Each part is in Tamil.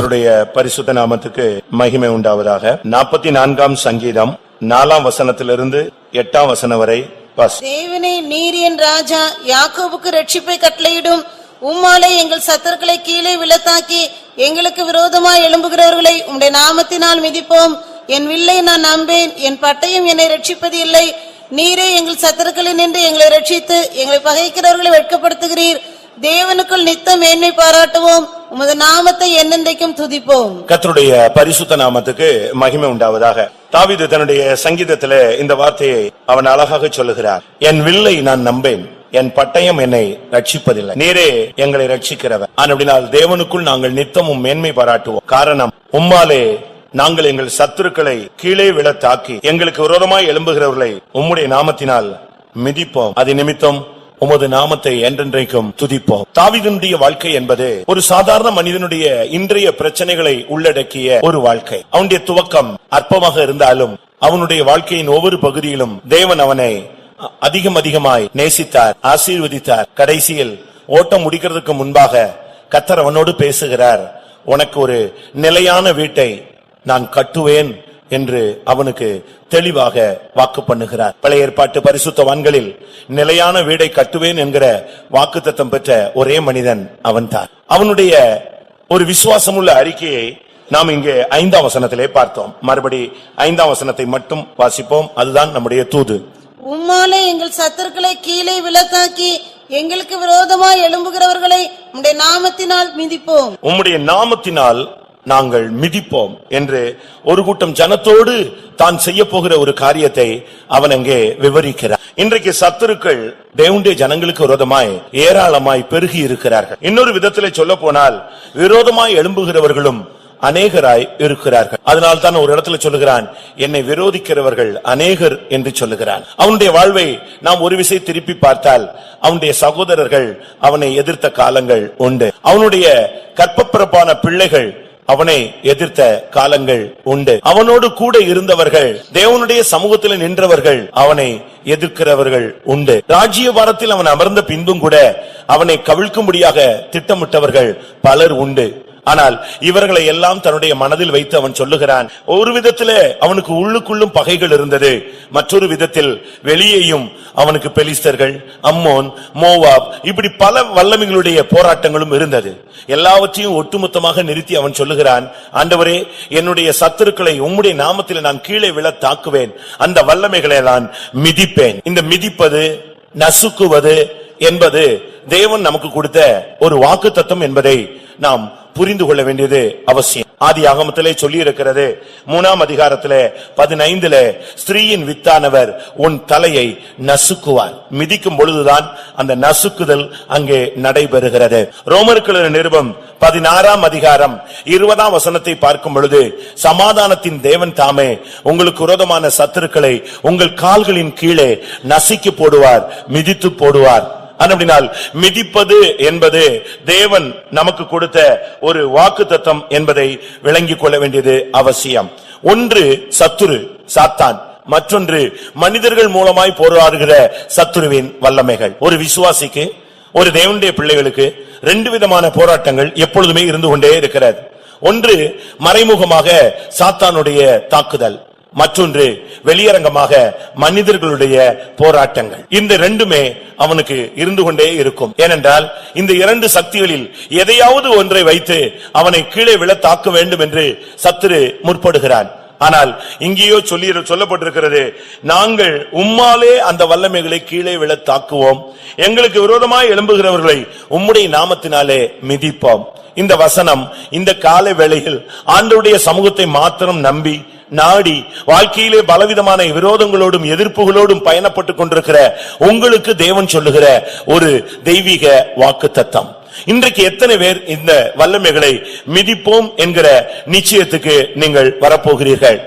கர்த்தருடைய பரிசுத்த நாமத்துக்கு மகிமை உண்டாவதாக. 44ஆம் சங்கீதம் 4ஆம் வசனத்திலிருந்து 8ஆம் வசனம் வரை வாசி. தேவனே, நீர் என் ராஜா, யாக்கோபுக்கு ரட்சிப்பை கட்டளையிடும். உம்மாலே எங்கள் சத்துருக்களை கீழே விழத்தாக்கி எங்களுக்கு விரோதமாய் எழும்புகிறவர்களை உம்முடைய நாமத்தினால் மிதிப்போம். என் வில்லை நான் நம்பேன், என் பட்டயம் என்னை ரட்சிப்பது இல்லை. நீரே எங்கள் சத்துருக்களில் நின்று எங்களை ரட்சித்து எங்களை பகைக்கிறவர்களை வெட்கப்படுத்துகிறீர். தேவனுக்குள் நித்தம் மேன்மை பாராட்டுவோம், உமது நாமத்தை என்னென்றைக்கும் துதிப்போம். கர்த்தருடைய பரிசுத்த நாமத்துக்கு மகிமை உண்டாவதாக. தாவீது தன்னுடைய சங்கீதத்திலே இந்த வார்த்தையை அவன் அழகாக சொல்லுகிறார். என் வில்லை நான் நம்பேன், என் பட்டயம் என்னை ரட்சிப்பதில்லை. நீரே எங்களை ரட்சிக்கிறவர். அப்படினால் தேவனுக்குள் நாங்கள் நித்தமும் மேன்மை பாராட்டுவோம். காரணம், உம்மாலே நாங்கள் எங்கள் சத்துருக்களை கீழே விழ தாக்கி எங்களுக்கு விரோதமாய் எழும்புகிறவர்களை உம்முடைய நாமத்தினால் மிதிப்போம். அது நிமித்தம் உமது நாமத்தை என்றென்றைக்கும் துதிப்போம். தாவீதுடைய வாழ்க்கை என்பது ஒரு சாதாரண மனிதனுடைய இன்றைய பிரச்சனைகளை உள்ளடக்கிய ஒரு வாழ்க்கை. அவனுடைய துவக்கம் அற்பமாக இருந்தாலும் அவனுடைய வாழ்க்கையின் ஒவ்வொரு பகுதியிலும் தேவன் அவனை அதிகமாய் நேசித்தார், ஆசீர்வதித்தார். கடைசியில் ஓட்டம் முடிக்கிறதுக்கு முன்பாக கர்த்தர் அவனோடு பேசுகிறார். உனக்கு ஒரு நிலையான வீட்டை நான் கட்டுவேன் என்று அவனுக்கு தெளிவாக வாக்கு பண்ணுகிறார். பழைய ஏற்பாட்டு பரிசுத்தவான்களில் நிலையான வீடை கட்டுவேன் என்கிற வாக்குத்தத்தம் பெற்ற ஒரே மனிதன் அவன்தான். அவனுடைய ஒரு விசுவாசமுள்ள அறிக்கையை நாம் இங்கே 5ஆம் வசனத்திலே பார்த்தோம். மறுபடி 5ஆம் வசனத்தை மட்டும் வாசிப்போம். அதுதான் நம்முடைய தூது. உம்மாலே எங்கள் சத்துருக்களை கீழே விழத்தாக்கி எங்களுக்கு விரோதமாய் எழும்புகிறவர்களை உம்முடைய நாமத்தினால் மிதிப்போம். உம்முடைய நாமத்தினால் நாங்கள் மிதிப்போம் என்று ஒரு கூட்டம் ஜனத்தோடு தான் செய்ய போகிற ஒரு காரியத்தை அவன் அங்கே விவரிக்கிறார். இன்றைக்கு சத்துருக்கள் தேவனுடைய ஜனங்களுக்கு விரோதமாய் ஏராளமாய் பெருகி இருக்கிறார்கள். இன்னொரு விதத்திலே சொல்ல போனால் விரோதமாய் எழும்புகிறவர்களும் அநேகராய் இருக்கிறார்கள். அதனால் தான் ஒரு இடத்துல சொல்லுகிறான், என்னை விரோதிக்கிறவர்கள் அநேகர் என்று சொல்லுகிறான். அவனுடைய வாழ்வை நாம் ஒரு விசை திருப்பி பார்த்தால் அவனுடைய சகோதரர்கள் அவனை எதிர்த்த காலங்கள் உண்டு. அவனுடைய கற்பப்பிறப்பான பிள்ளைகள் அவனை எதிர்த்த காலங்கள் உண்டு. அவனோடு கூட இருந்தவர்கள், தேவனுடைய சமூகத்தில் நின்றவர்கள் அவனை எதிர்க்கிறவர்கள் உண்டு. ராஜ்யபாரத்தில் அவன் அமர்ந்த பின்பும் கூட அவனை கவிழ்க்கும்படியாக திட்டமிட்டவர்கள் பலர் உண்டு. ஆனால் இவர்களை எல்லாம் தன்னுடைய மனதில் வைத்து அவன் சொல்லுகிறான், ஒரு விதத்திலே அவனுக்கு உள்ளுக்குள்ளும் பகைகள் இருந்தது, மற்றொரு விதத்தில் வெளியேயும் அவனுக்கு பெலிஸ்தர்கள், அம்மோன், மோவாப், இப்படி பல வல்லமைகளுடைய போராட்டங்களும் இருந்தது. எல்லாவற்றையும் ஒட்டுமொத்தமாக நிறுத்தி அவன் சொல்லுகிறான், ஆண்டவரே, என்னுடைய சத்துருக்களை உம்முடைய நாமத்தில் நான் கீழே விழ தாக்குவேன், அந்த வல்லமைகளை நான் மிதிப்பேன். இந்த மிதிப்பது, நசுக்குவது என்பது தேவன் நமக்கு கொடுத்த ஒரு வாக்குத்தத்தம் என்பதை நாம் புரிந்து கொள்ள வேண்டியது அவசியம். ஆதி ஆகமத்திலே சொல்லி இருக்கிறது, 3ஆம் அதிகாரத்திலே 15 ஸ்திரீயின் வித்தானவர் உன் தலையை நசுக்குவார். மிதிக்கும் பொழுதுதான் அந்த நசுக்குதல் அங்கே நடைபெறுகிறது. ரோமர்கள் நிருபம் 16ஆம் அதிகாரம் 20ஆம் வசனத்தை பார்க்கும் பொழுது, சமாதானத்தின் தேவன் தாமே உங்களுக்கு விரோதமான சத்துருக்களை உங்கள் கால்களின் கீழே நசுக்கி போடுவார், மிதித்து போடுவார். அப்படினால் மிதிப்பது என்பது தேவன் நமக்கு கொடுத்த ஒரு வாக்குத்தத்தம் என்பதை விளங்கிக் கொள்ள வேண்டியது அவசியம். ஒன்று சத்துரு சாத்தான், மற்றொன்று மனிதர்கள் மூலமாய் போராடுகிற சத்துருவின் வல்லமைகள். ஒரு விசுவாசிக்கு, ஒரு தேவனுடைய பிள்ளைகளுக்கு 2 விதமான போராட்டங்கள் எப்பொழுதுமே இருந்து கொண்டே இருக்கிறது. ஒன்று மறைமுகமாக சாத்தானுடைய தாக்குதல், மற்றொன்று வெளியரங்கமாக மனிதர்களுடைய போராட்டங்கள். இந்த 2மே அவனுக்கு இருந்து கொண்டே இருக்கும். ஏனென்றால் இந்த 2 சக்திகளில் எதையாவது ஒன்றை வைத்து அவனை கீழே விழ தாக்க வேண்டும் என்று சத்துரு முற்படுகிறான். ஆனால் இங்கேயோ சொல்லப்பட்டிருக்கிறது, நாங்கள் உம்மாலே அந்த வல்லமைகளை கீழே விழ தாக்குவோம், எங்களுக்கு விரோதமாய் எழும்புகிறவர்களை உம்முடைய நாமத்தினாலே மிதிப்போம். இந்த வசனம் இந்த கால வேளையில் ஆண்டவருடைய சமூகத்தை மாத்திரம் நம்பி நாடி வாழ்க்கையிலே பலவிதமான விரோதங்களோடும் எதிர்ப்புகளோடும் பயணப்பட்டுக் கொண்டிருக்கிற உங்களுக்கு தேவன் சொல்லுகிற ஒரு தெய்வீக வாக்குத்தத்தம். இன்றைக்கு எத்தனை பேர் இந்த வல்லமைகளை மிதிப்போம் என்கிற நிச்சயத்துக்கு நீங்கள் வரப்போகிறீர்கள்?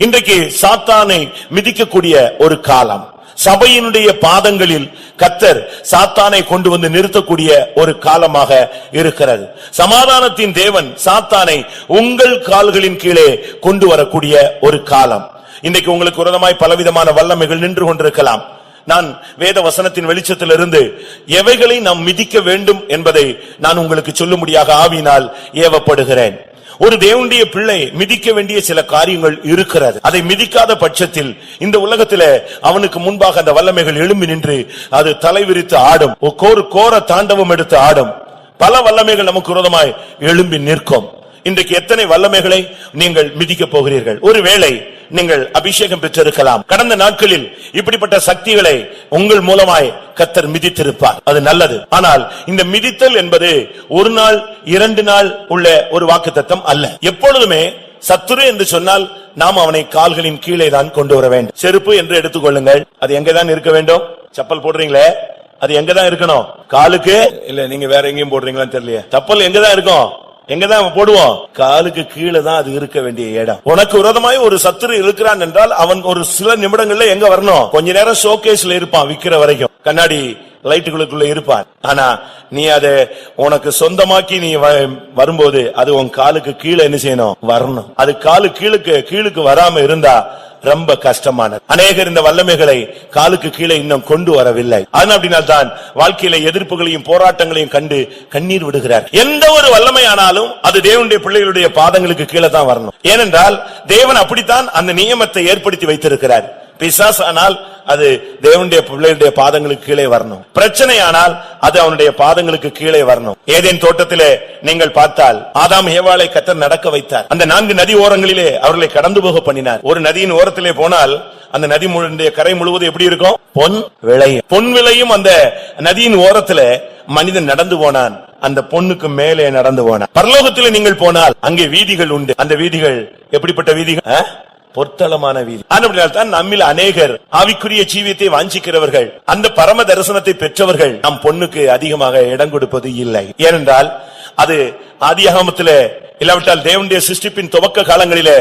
இன்றைக்கு சாத்தானை மிதிக்கக்கூடிய ஒரு காலம், சபையினுடைய பாதங்களில் கர்த்தர் சாத்தானை கொண்டு வந்து நிறுத்தக்கூடிய ஒரு காலமாக இருக்கிறது. சமாதானத்தின் தேவன் சாத்தானை உங்கள் கால்களின் கீழே கொண்டு வரக்கூடிய ஒரு காலம். இன்றைக்கு உங்களுக்கு விரோதமாய் பலவிதமான வல்லமைகள் நின்று கொண்டிருக்கலாம். நான் வேத வசனத்தின் வெளிச்சத்திலிருந்து எவைகளை நாம் மிதிக்க வேண்டும் என்பதை நான் உங்களுக்கு சொல்லும்படியாக ஆவியினால் ஏவப்படுகிறேன். ஒரு தேவனுடைய பிள்ளை மிதிக்க வேண்டிய சில காரியங்கள் இருக்கிறது. அதை மிதிக்காத பட்சத்தில் இந்த உலகத்திலே அவனுக்கு முன்பாக அந்த வல்லமைகள் எழும்பி நின்று அது தலைவிரித்து ஆடும், கோர தாண்டவம் எடுத்து ஆடும். பல வல்லமைகள் நமக்கு விரோதமாய் எழும்பி நிற்கும். இன்றைக்கு எத்தனை வல்லமைகளை நீங்கள் மிதிக்க போகிறீர்கள்? ஒருவேளை நீங்கள் அபிஷேகம் பெற்றிருக்கலாம். கடந்த நாட்களில் இப்படிப்பட்ட சக்திகளை உங்கள் மூலமாய் கர்த்தர் மிதித்திருப்பார், அது நல்லது. ஆனால் இந்த மிதித்தல் என்பது ஒரு நாள் 2 நாள் உள்ள ஒரு வாக்குத்தத்தம் அல்ல. எப்பொழுதுமே சத்துரு என்று சொன்னால் நாம் அவனை கால்களின் கீழே தான் கொண்டு வர வேண்டும். செருப்பு என்று எடுத்துக்கொள்ளுங்கள், அது எங்கதான் இருக்க வேண்டும்? செப்பல் போடுறீங்களே, அது எங்கதான் இருக்கணும்? காலுக்கு இல்ல, நீங்க வேற எங்கேயும் போடுறீங்களான்னு தெரியல. செப்பல் எங்கதான் இருக்கும்? எங்கதான் போடுவோம்? காலுக்கு கீழே தான் அது இருக்க வேண்டிய இடம். உனக்கு விரோதமாய் ஒரு சத்துரு இருக்கிறான் என்றால் அவன் ஒரு சில நிமிடங்கள்ல எங்க வரணும்? கொஞ்ச நேரம் ஷோகேஸ்ல இருப்பான், விக்கிற வரைக்கும் கண்ணாடி லைட்டுகளுக்குள்ள இருப்பான். ஆனா நீ அதை உனக்கு சொந்தமாக்கி நீ வரும்போது அது உன் காலுக்கு கீழே என்ன செய்யணும்? வரணும். அது காலு கீழுக்கு வராம இருந்தா ரொம்ப கஷ்டமானது. அநேகர் இந்த வல்லமைகளை காலுக்கு கீழே இன்னும் கொண்டு வரவில்லை. அப்படினால்தான் வாழ்க்கையில எதிர்ப்புகளையும் போராட்டங்களையும் கண்டு கண்ணீர் விடுகிறார். எந்த ஒரு வல்லமை ஆனாலும் அது தேவனுடைய பிள்ளைகளுடைய பாதங்களுக்கு கீழே தான் வரணும். ஏனென்றால் தேவன் அப்படித்தான் அந்த நியமத்தை ஏற்படுத்தி வைத்திருக்கிறார். பிசாசு ஆனால் அது தேவனுடைய பிள்ளைகளுடைய பாதங்களுக்கு கீழே வரணும். பிரச்சனை ஆனால் அது அவனுடைய பாதங்களுக்கு கீழே வரணும். ஏதேன் தோட்டத்திலே நீங்கள் பார்த்தால் ஆதாம் ஏவாளை கர்த்தர் நடக்க வைத்தார். அந்த 4 நதி ஓரங்களிலே அவர்களை கடந்து போக பண்ணினார். ஒரு நதியின் ஓரத்திலே போனால் அந்த நதி கரை முழுவதும் எப்படி இருக்கும்? பொன் விளையும். பொன் விளையும் அந்த நதியின் ஓரத்திலே மனிதன் நடந்து போனான். அந்த பொண்ணுக்கு மேலே நடந்து போனான். பரலோகத்திலே நீங்கள் போனால் அங்கே வீதிகள் உண்டு. அந்த வீதிகள் எப்படிப்பட்ட வீதிகள்? பொற்தளமான வீதி. தான் நம்மில் அநேகர் ஆவிக்குரிய ஜீவியத்தை வாஞ்சிக்கிறவர்கள், அந்த பரம தரிசனத்தை பெற்றவர்கள் நம் பொண்ணுக்கு அதிகமாக இடம் கொடுப்பது இல்லை. ஏனென்றால் அது ஆதியாகமத்திலே இல்லாவிட்டால் தேவனுடைய சிருஷ்டிப்பின் துவக்க காலங்களிலே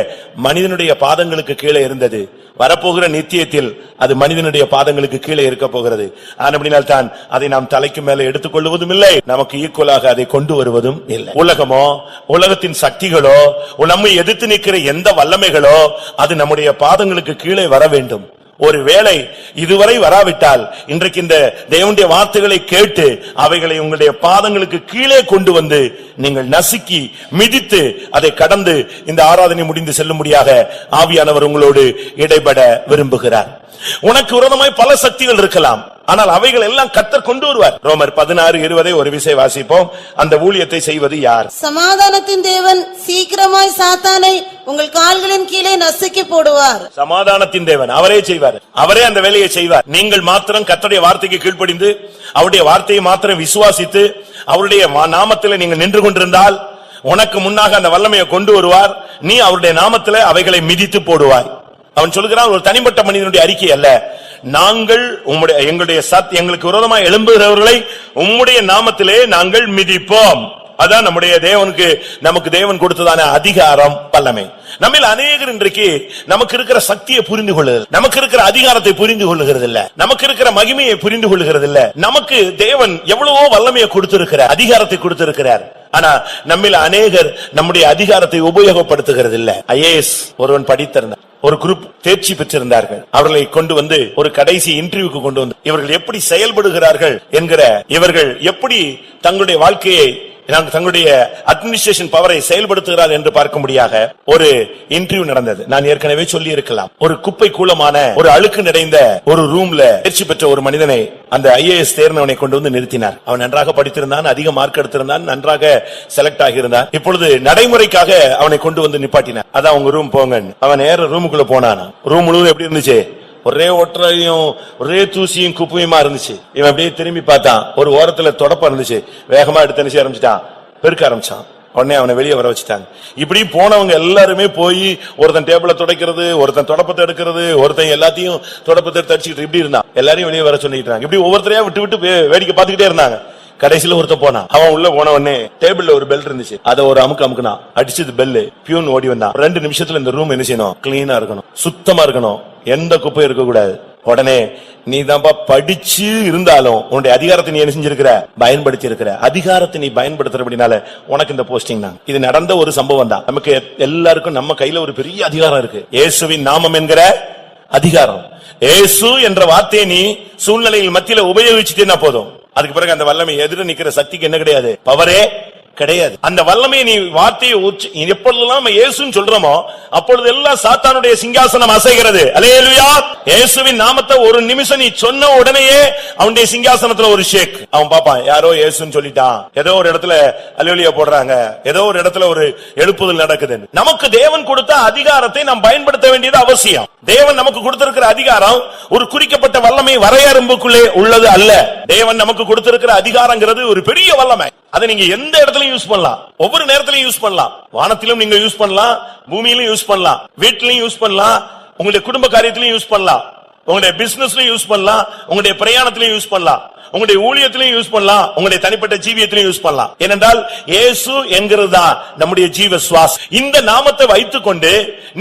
மனிதனுடைய பாதங்களுக்கு கீழே இருந்தது. வரப்போகிற நித்தியத்தில் அது மனிதனுடைய பாதங்களுக்கு கீழே இருக்க போகிறது. அப்படினால் தான் அதை நாம் தலைக்கு மேலே எடுத்துக்கொள்வதும் இல்லை, நமக்கு ஈக்குவலாக அதை கொண்டு வருவதும் இல்லை. உலகமோ உலகத்தின் சக்திகளோ நம்மை எதிர்த்து நிற்கிற எந்த வல்லமைகளோ அது நம்முடைய பாதங்களுக்கு கீழே வர வேண்டும். ஒருவேளை இதுவரை வராவிட்டால் இன்றைக்கு இந்த தேவனுடைய வார்த்தைகளை கேட்டு அவைகளை உங்களுடைய பாதங்களுக்கு கீழே கொண்டு வந்து நீங்கள் நசுக்கி மிதித்து அதை கடந்து இந்த ஆராதனை முடிந்து செல்லும்படியாக ஆவியானவர் உங்களோடு இடைபட விரும்புகிறார். உனக்கு விரோதமாய் பல சக்திகள் இருக்கலாம், ஆனால் அவைகள் எல்லாம் கர்த்தர் கொண்டு வருவார். ரோமர் 16:20 ஒரு விசை வாசிப்போம். அந்த ஊழியத்தை செய்வது யார்? சமாதானத்தின் தேவன் சீக்கிரமாய் சாத்தானை உங்கள் கால்களின் கீழே நசுக்கி போடுவார். சமாதானத்தின் தேவன் அவரே செய்வார், அவரே அந்த வேலையை செய்வார். நீங்கள் மாத்திரம் கர்த்தருடைய வார்த்தைக்கு கீழ்ப்படிந்து அவருடைய வார்த்தையை மாத்திரம் விசுவாசித்து அவருடைய நாமத்திலே நீங்கள் நின்று கொண்டிருந்தால் உனக்கு முன்னாக அந்த வல்லமையை கொண்டு வருவார். நீ அவருடைய நாமத்திலே அவைகளை மிதித்து போடுவாய். அவன் சொல்கிறான், ஒரு தனிப்பட்ட மனிதனுடைய அறிக்கை அல்ல, நாங்கள் எங்களுக்கு விரோதமாக எழும்புகிறவர்களை உம்முடைய நாமத்திலே நாங்கள் மிதிப்போம். அதான் நம்முடைய தேவனுக்கு நமக்கு தேவன் கொடுத்ததான அதிகாரம், வல்லமை. நம்மில் அநேகர் இன்றைக்கு நமக்கு இருக்கிற சக்தியை புரிந்து கொள்ளுகிறது, நமக்கு இருக்கிற அதிகாரத்தை புரிந்து கொள்ளுகிறது இல்ல, நமக்கு இருக்கிற மகிமையை புரிந்து கொள்ளுகிறது இல்ல. நமக்கு தேவன் எவ்வளவோ வல்லமையை கொடுத்திருக்கிறார், அதிகாரத்தை கொடுத்திருக்கிறார். ஆனா நம்மில் அநேகர் நம்முடைய அதிகாரத்தை உபயோகப்படுத்துகிறது இல்ல. ஐஏஎஸ் ஒருவன் படித்திருந்தார், ஒரு குரூப் தேர்ச்சி பெற்றிருந்தார்கள். அவர்களை கொண்டு வந்து ஒரு கடைசி இன்டர்வியூக்கு கொண்டு வந்து இவர்கள் எப்படி செயல்படுகிறார்கள் என்கிற, இவர்கள் எப்படி தங்களுடைய வாழ்க்கையை தங்களுடைய அட்மினிஸ்ட்ரேஷன் பவரை செயல்படுத்துகிறார் என்று பார்க்கும்படியாக ஒரு இன்டர்வியூ நடந்தது. நான் ஏற்கனவே சொல்லி இருக்கலாம். ஒரு குப்பை கூலமான ஒரு அழுக்கு நிறைந்த ஒரு ரூம்ல தேர்ச்சி பெற்ற ஒரு மனிதனை அந்த ஐஏஎஸ் தேர்ந்தவனை கொண்டு வந்து நிறுத்தினார். அவன் நன்றாக படித்திருந்தான், அதிக மார்க் எடுத்திருந்தான், நன்றாக செலக்ட் ஆகியிருந்தான். இப்பொழுது நடைமுறைக்காக அவனை கொண்டு வந்து நிப்பாட்டினார். அதான் உங்க ரூம் போங்க. அவன் நேர ரூமுக்குள்ள போனான். ரூம் முழுவதும் எப்படி இருந்துச்சு? ஒரே ஒற்றையும் ஒரே தூசியும் குப்பையுமா இருந்துச்சு. இவன் அப்படியே திரும்பி பார்த்தான், ஒரு ஓரத்துல தொடப்பம் இருந்துச்சு. வேகமா எடுத்து ஆரம்பிச்சிட்டான், பெருக்க ஆரம்பிச்சான். உடனே அவனை வெளியே வர வச்சுட்டாங்க. இப்படி போனவங்க எல்லாருமே போய் ஒருத்தன் டேபிள துடைக்கிறது, ஒருத்தன் தொடப்பத்தை எடுக்கிறது, ஒருத்தன் எல்லாத்தையும் தொடப்பத்தை தடிச்சுக்கிட்டு இப்படி இருந்தான். எல்லாரையும் வெளியே வர சொல்லிட்டாங்க. இப்படி ஒவ்வொருத்தரையா விட்டு விட்டு வேடிக்கை பார்த்துக்கிட்டே இருந்தாங்க. கடைசியில ஒருத்த போனான். அவன் உள்ள போன உடனே டேபிள்ல ஒரு பெல் இருந்துச்சு, அதை ஒரு அமுக்குனா அடிச்சது பெல்லு. பியூன் ஓடி வந்தான். 2 நிமிஷத்துல இந்த ரூம் என்ன செய்யணும்? கிளீனா இருக்கணும், சுத்தமா இருக்கணும், எந்த குப்பையும் இருக்க கூடாது. உடனே நீ தான்ப்பா படிச்சு இருந்தாலும் உன்னுடைய அதிகாரத்தை நீ என்ன செஞ்சிருக்கிற? பயன்படுத்தி இருக்கிற. அதிகாரத்தை நீ பயன்படுத்துறபடினால உனக்கு இந்த போஸ்டிங் தான். இது நடந்த ஒரு சம்பவம் தான். நமக்கு எல்லாருக்கும் நம்ம கையில ஒரு பெரிய அதிகாரம் இருக்கு. இயேசுவின் நாமம் என்கிற அதிகாரம். இயேசு என்ற வார்த்தையை நீ சூழ்நிலையில் மத்தியில உபயோகிச்சுட்டேன்னா போதும். அதுக்கு பிறகு அந்த வல்லமை எதிர நிக்கிற சக்திக்கு என்ன கிடையாது? பவரே கிடையாது. அந்த வல்லமையை நீ வார்த்தையை எப்பொழுதெல்லாம் இயேசுன்னு சொல்றோமோ அப்பொழுதெல்லாம் சாத்தானுடைய சிங்காசனம் அசைகிறது. அல்லேலூயா. இயேசுவின் நாமத்தை ஒரு நிமிஷம் நீ சொன்ன உடனேயே அவனுடைய சிங்காசனத்துல ஒரு ஷேக். அவன் பாப்பான், யாரோ இயேசுன்னு சொல்லிட்டான், ஏதோ ஒரு இடத்துல அல்லேலூயா போடுறாங்க, ஏதோ ஒரு இடத்துல ஒரு எழுப்புதல் நடக்குது. நமக்கு தேவன் கொடுத்த அதிகாரத்தை நாம் பயன்படுத்த வேண்டியது அவசியம். தேவன் நமக்கு கொடுத்திருக்கிற அதிகாரம் ஒரு குறிக்கப்பட்ட வல்லமை வரையறும்புக்குள்ளே உள்ளது அல்ல. தேவன் நமக்கு கொடுத்திருக்கிற அதிகாரங்கிறது ஒரு பெரிய வல்லமை. அதை நீங்க எந்த இடத்துலயும் யூஸ் பண்ணலாம், ஒவ்வொரு நேரத்திலும் யூஸ் பண்ணலாம். வானத்திலும் நீங்க யூஸ் பண்ணலாம், பூமியிலும் யூஸ் பண்ணலாம், வீட்டிலும் யூஸ் பண்ணலாம், உங்களுடைய குடும்ப காரியத்திலும் யூஸ் பண்ணலாம், உங்களுடைய பிசினஸ்லயும் யூஸ் பண்ணலாம், உங்களுடைய பிரயாணத்திலும் யூஸ் பண்ணலாம், உங்களுடைய ஊழியத்திலும் யூஸ் பண்ணலாம், உங்களுடைய தனிப்பட்ட ஜீவியத்திலும் யூஸ் பண்ணலாம். ஏனென்றால் இயேசு என்கிறதுதான் நம்முடைய ஜீவ சுவாசம். இந்த நாமத்தை வைத்துக்கொண்டு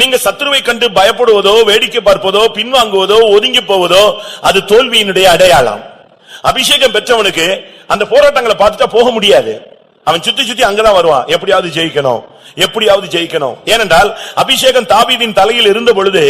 நீங்க சத்துருவை கண்டு பயப்படுவதோ, வேடிக்கை பார்ப்பதோ, பின்வாங்குவதோ, ஒதுங்கி போவதோ அது தோல்வியினுடைய அடையாளம். அபிஷேகம் பெற்றவனுக்கு அந்த போராட்டங்களை பார்த்துட்டா போக முடியாது. அவன் சுத்தி சுத்தி அங்கதான் வருவான், எப்படியாவது ஜெயிக்கணும், எப்படியாவது ஜெயிக்கணும். ஏனென்றால் அபிஷேகம் தாவீதின் தலையில் இருந்த பொழுது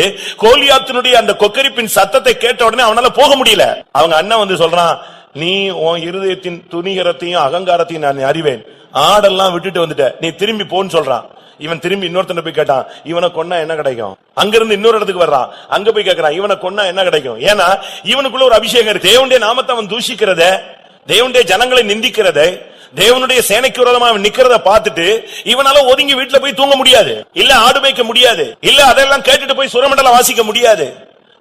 கோலியாத்தினுடைய அந்த கொக்கரிப்பின் சத்தத்தை கேட்ட உடனே அவனால போக முடியல. அவங்க அண்ணன் வந்து சொல்றான், நீ உன் இருதயத்தின் துணிகரத்தையும் அகங்காரத்தையும் நான் அறிவேன், ஆடெல்லாம் விட்டுட்டு வந்துட்ட, நீ திரும்பி போன்னு சொல்றான். இவன் திரும்பி இன்னொருத்தனை போய் கேட்டான், இவனை கொன்னா என்ன கிடைக்கும்? அங்கிருந்து இன்னொரு இடத்துக்கு வர்றான், அங்க போய் கேட்கிறான், இவனை கொன்னா என்ன கிடைக்கும்? ஏன்னா இவனுக்குள்ள ஒரு அபிஷேகம் இருக்கு. தேவனுடைய நாமத்தை அவன் தூஷிக்கிறத, தேவனுடைய ஜனங்களை நிந்திக்கிறத, தேவனுடைய சேனைக்கு விரோதமா அவன் நிக்கிறத பார்த்துட்டு இவனால ஒதுங்கி வீட்டுல போய் தூங்க முடியாது, இல்ல ஆடு மேய்க்க முடியாது, இல்ல அதெல்லாம் கேட்டுட்டு போய் சுரமண்டலம் வாசிக்க முடியாது,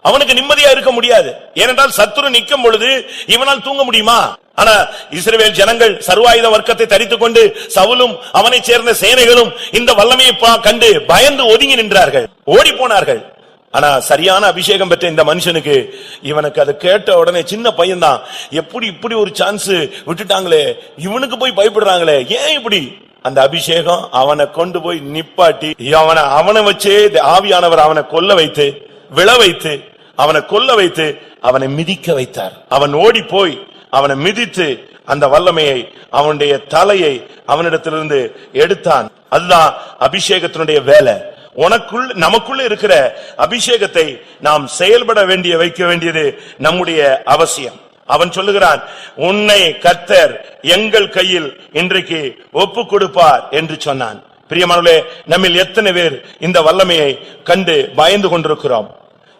அவனுக்கு நிம்மதியா இருக்க முடியாது. ஏனென்றால் சத்துரு நிற்கும் பொழுது இவனால் தூங்க முடியுமா? ஆனா இஸ்ரவேல் ஜனங்கள் சர்வாயுத வர்க்கத்தை தரித்துக் கொண்டு சவுலும் அவனை சேர்ந்த சேனைகளும் இந்த வல்லமையை கண்டு பயந்து ஒதுங்கி நின்றார்கள், ஓடி போனார்கள். ஆனா சரியான அபிஷேகம் பெற்ற இந்த மனுஷனுக்கு, இவனுக்கு அதை கேட்ட உடனே, சின்ன பையன்தான், எப்படி இப்படி ஒரு சான்ஸ் விட்டுட்டாங்களே, இவனுக்கு போய் பயப்படுறாங்களே, ஏன் இப்படி? அந்த அபிஷேகம் அவனை கொண்டு போய் நிப்பாட்டி அவனை வச்சே ஆவியானவர் அவனை கொல்ல வைத்து, விழ வைத்து, அவனை கொல்ல வைத்து, அவனை மிதிக்க வைத்தார். அவன் ஓடி போய் அவனை மிதித்து அந்த வல்லமையை, அவனுடைய தலையை அவனிடத்திலிருந்து எடுத்தான். அதுதான் அபிஷேகத்தினுடைய வேலை. நமக்குள்ள இருக்கிற அபிஷேகத்தை நாம் செயல்பட வைக்க வேண்டியது நம்முடைய அவசியம். அவன் சொல்லுகிறான், உன்னை கர்த்தர் எங்கள் கையில் இன்றைக்கு ஒப்பு கொடுப்பார் என்று சொன்னான். பிரியமானவர்களே, நம்மில் எத்தனை பேர் இந்த வல்லமையை கண்டு பயந்து கொண்டிருக்கிறோம்?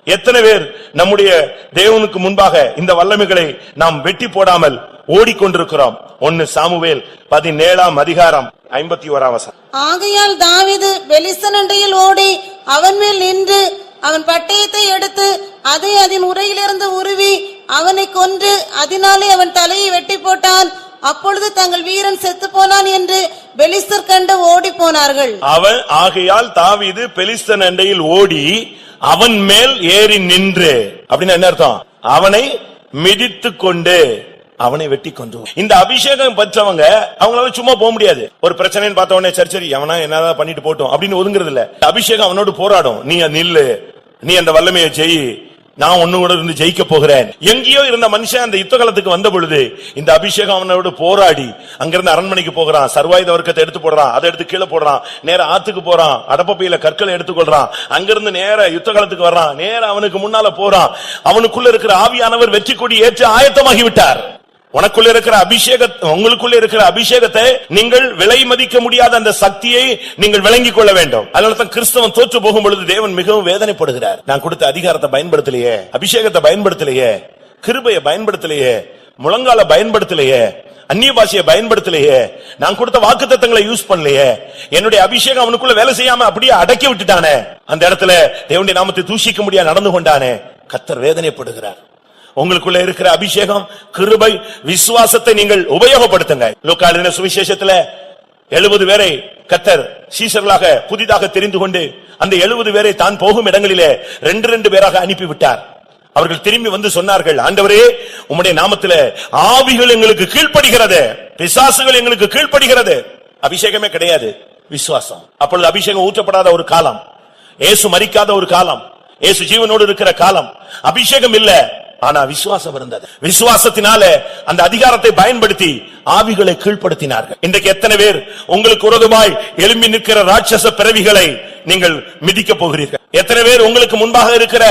எத்தனை பேர் நம்முடைய தேவனுக்கு முன்பாக இந்த வல்லமைகளை நாம் வெட்டி போடாமல் ஓடிக்கொண்டிருக்கிறோம்? 1 சாமுவேல் 17ஆம் அதிகாரம் 51ஆம் வசனம். ஆகையால் தாவீது பெலிஸ்தன் அண்டையில் ஓடி அவன் மேல் நின்று அவன் பட்டயத்தை எடுத்து அதை அதன் உரையிலிருந்து உருவி அவனை கொன்று அதனாலே அவன் தலையை வெட்டி போட்டான். அப்பொழுது தங்கள் வீரன் செத்து போனான் என்று பெலிஸ்தர் கண்டு ஓடி போனார்கள். அவன் ஆகையால் தாவீது பெலிஸ்தன் அண்டையில் ஓடி அவன் மேல் ஏறி நின்று, அப்படின்னு என்ன அர்த்தம்? அவனை மிதித்து கொண்டு அவனை வெட்டி கொண்டு. இந்த அபிஷேகம் பெற்றவங்க அவங்களால சும்மா போக முடியாது. ஒரு பிரச்சனைன்னு பார்த்த உடனே சரி எவனா என்னதான் பண்ணிட்டு போட்டோம் அப்படின்னு ஒதுங்குறது இல்ல. அபிஷேகம் அவனோடு போராடும். நீ நில்லு, நீ அந்த வல்லமையை செய், நான் ஒண்ணு கூட இருந்து ஜெயிக்க போகிறேன். எங்கேயோ இருந்த மனுஷன் அந்த யுத்த காலத்துக்கு வந்த பொழுது இந்த அபிஷேகம் அவனோடு போராடி அங்கிருந்து அரண்மனைக்கு போகிறான், சர்வாயுத வர்க்கத்தை எடுத்து போடுறான், அதை எடுத்து கீழே போடுறான், நேர ஆத்துக்கு போறான், அடப்பையில கற்களை எடுத்துக்கொள்றான், அங்கிருந்து நேர யுத்த காலத்துக்கு வர்றான், நேர அவனுக்கு முன்னால போறான். அவனுக்குள்ள இருக்கிற ஆவியானவர் வெற்றி கொடி ஏற்று ஆயத்தமாகி விட்டார். உனக்குள்ள இருக்கிற உங்களுக்குள்ள இருக்கிற அபிஷேகத்தை நீங்கள் விலை மதிக்க முடியாத அந்த சக்தியை நீங்கள் விளங்கிக் கொள்ள வேண்டும். அதனால கிறிஸ்தவன் தோற்று போகும் பொழுது தேவன் மிகவும் வேதனைப்படுகிறார். நான் கொடுத்த அதிகாரத்தை பயன்படுத்தலையே, அபிஷேகத்தை பயன்படுத்தலையே, கிருபையை பயன்படுத்தலையே, முழங்கால பயன்படுத்தலையே, அந்நிய பாஷையை பயன்படுத்தலையே, நான் கொடுத்த வாக்குத்தத்தங்களை யூஸ் பண்ணலையே, என்னுடைய அபிஷேகம் அவனுக்குள்ள வேலை செய்யாம அப்படியே அடக்கி விட்டுட்டானே, அந்த இடத்துல தேவனுடைய நாமத்தை தூஷிக்க முடியாது நடந்து கொண்டானே, கர்த்தர் வேதனைப்படுகிறார். உங்களுக்குள்ள இருக்கிற அபிஷேகம், கிருபை, விசுவாசத்தை நீங்கள் உபயோகப்படுத்துங்க. லூக்கா எழுதின சுவிசேஷத்துல 70 பேரை கர்த்தர் சீஷர்களாக புதிதாக தெரிந்து கொண்டு அந்த 70 பேரை தான் போகும் இடங்களிலே 2 பேராக அனுப்பிவிட்டார். அவர்கள் திரும்பி வந்து சொன்னார்கள், ஆண்டவரே, உம்முடைய நாமத்திலே ஆவிகள் எங்களுக்கு கீழ்ப்படுகிறது, பிசாசுகள் எங்களுக்கு கீழ்ப்படுகிறது. அபிஷேகமே கிடையாது, விசுவாசம். அப்பொழுது அபிஷேகம் ஊற்றப்படாத ஒரு காலம், இயேசு மரிக்காத ஒரு காலம், இயேசு ஜீவனோடு இருக்கிற காலம். அபிஷேகம் இல்ல, ஆனா விசுவாசம் இருந்தது. விசுவாசத்தினால அந்த அதிகாரத்தை பயன்படுத்தி ஆவிகளை கீழ்ப்படுத்தினார்கள். இன்றைக்கு எத்தனை பேர் உங்களுக்கு விரோதமாய் எழும்பி நிற்கிற ராட்சச பிறவிகளை நீங்கள் மிதிக்க போகிறீர்கள்? எத்தனை பேர் உங்களுக்கு முன்பாக இருக்கிற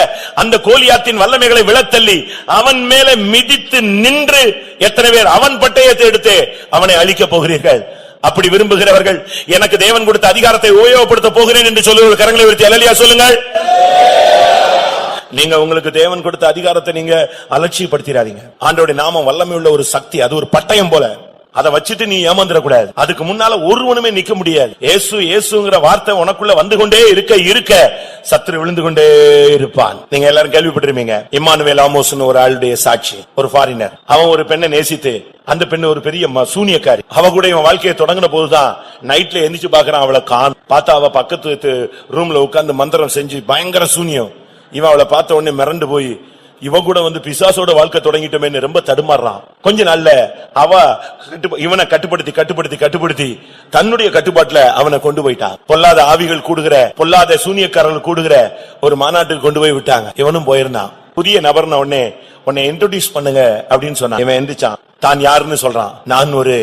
அந்த கோலியாத்தின் வல்லமைகளை விழத்தள்ளி அவன் மேல மிதித்து நின்று எத்தனை பேர் அவன் பட்டயத்தை எடுத்து அவனை அழிக்க போகிறீர்கள்? அப்படி விரும்புகிறவர்கள் எனக்கு தேவன் கொடுத்த அதிகாரத்தை உபயோகப்படுத்த போகிறேன் என்று சொல்லுவது கரங்களை உயர்த்தி அல்லேலூயா சொல்லுங்கள். நீங்க உங்களுக்கு தேவன் கொடுத்த அதிகாரத்தை நீங்க அலட்சியப்படுத்திடாதீங்க. ஆண்டவருடைய நாமம் வல்லமை உள்ள ஒரு சக்தி, அது ஒரு பட்டயம் போல. அதை வச்சிட்டு நீ ஏமாந்துட கூடாது. அதுக்கு முன்னால ஒருவனுமே நிக்க முடியாது. இயேசு இயேசுங்கிற வார்த்தை உனக்குள்ள வந்து கொண்டே இருக்க சத்துரு விழுந்து கொண்டே இருப்பான். நீங்க எல்லாரும் கேள்விப்பட்டிருப்பீங்க, இம்மானுவேல் ஆமோஸ்னு ஒரு ஆளுடைய சாட்சி. ஒரு ஃபாரினர், அவன் ஒரு பெண்ணை நேசித்து, அந்த பெண்ணு ஒரு பெரிய சூனியக்காரி. அவ கூட இவன் வாழ்க்கையை தொடங்கின போதுதான் நைட்ல எந்திரிச்சு பாக்குறான், அவளை பார்த்தா அவ பக்கத்து ரூம்ல உட்கார்ந்து மந்திரம் செஞ்சு பயங்கர சூனியம். இவன் அவளை பார்த்த உடனே மிரண்டு போய் இவ கூட பிசாசோட வாழ்க்கை தொடங்கிட்டோமே ரொம்ப தடுமாறான். கொஞ்ச நாள்ல அவ இவனை கட்டுப்படுத்தி தன்னுடைய கட்டுப்பாட்டுல அவனை கொண்டு போயிட்டான். பொல்லாத ஆவிகள் கூடுகிற, பொல்லாத சூனியக்காரர்கள் கூடுகிற ஒரு மாநாட்டுக்கு கொண்டு போய் விட்டாங்க. இவனும் போயிருந்தான். புதிய நபர்ன உன்னை இன்ட்ரோடியூஸ் பண்ணுங்க அப்படின்னு சொன்னான். இவன் எந்திரிச்சான், தான் யாருன்னு சொல்றான். நான் ஒரு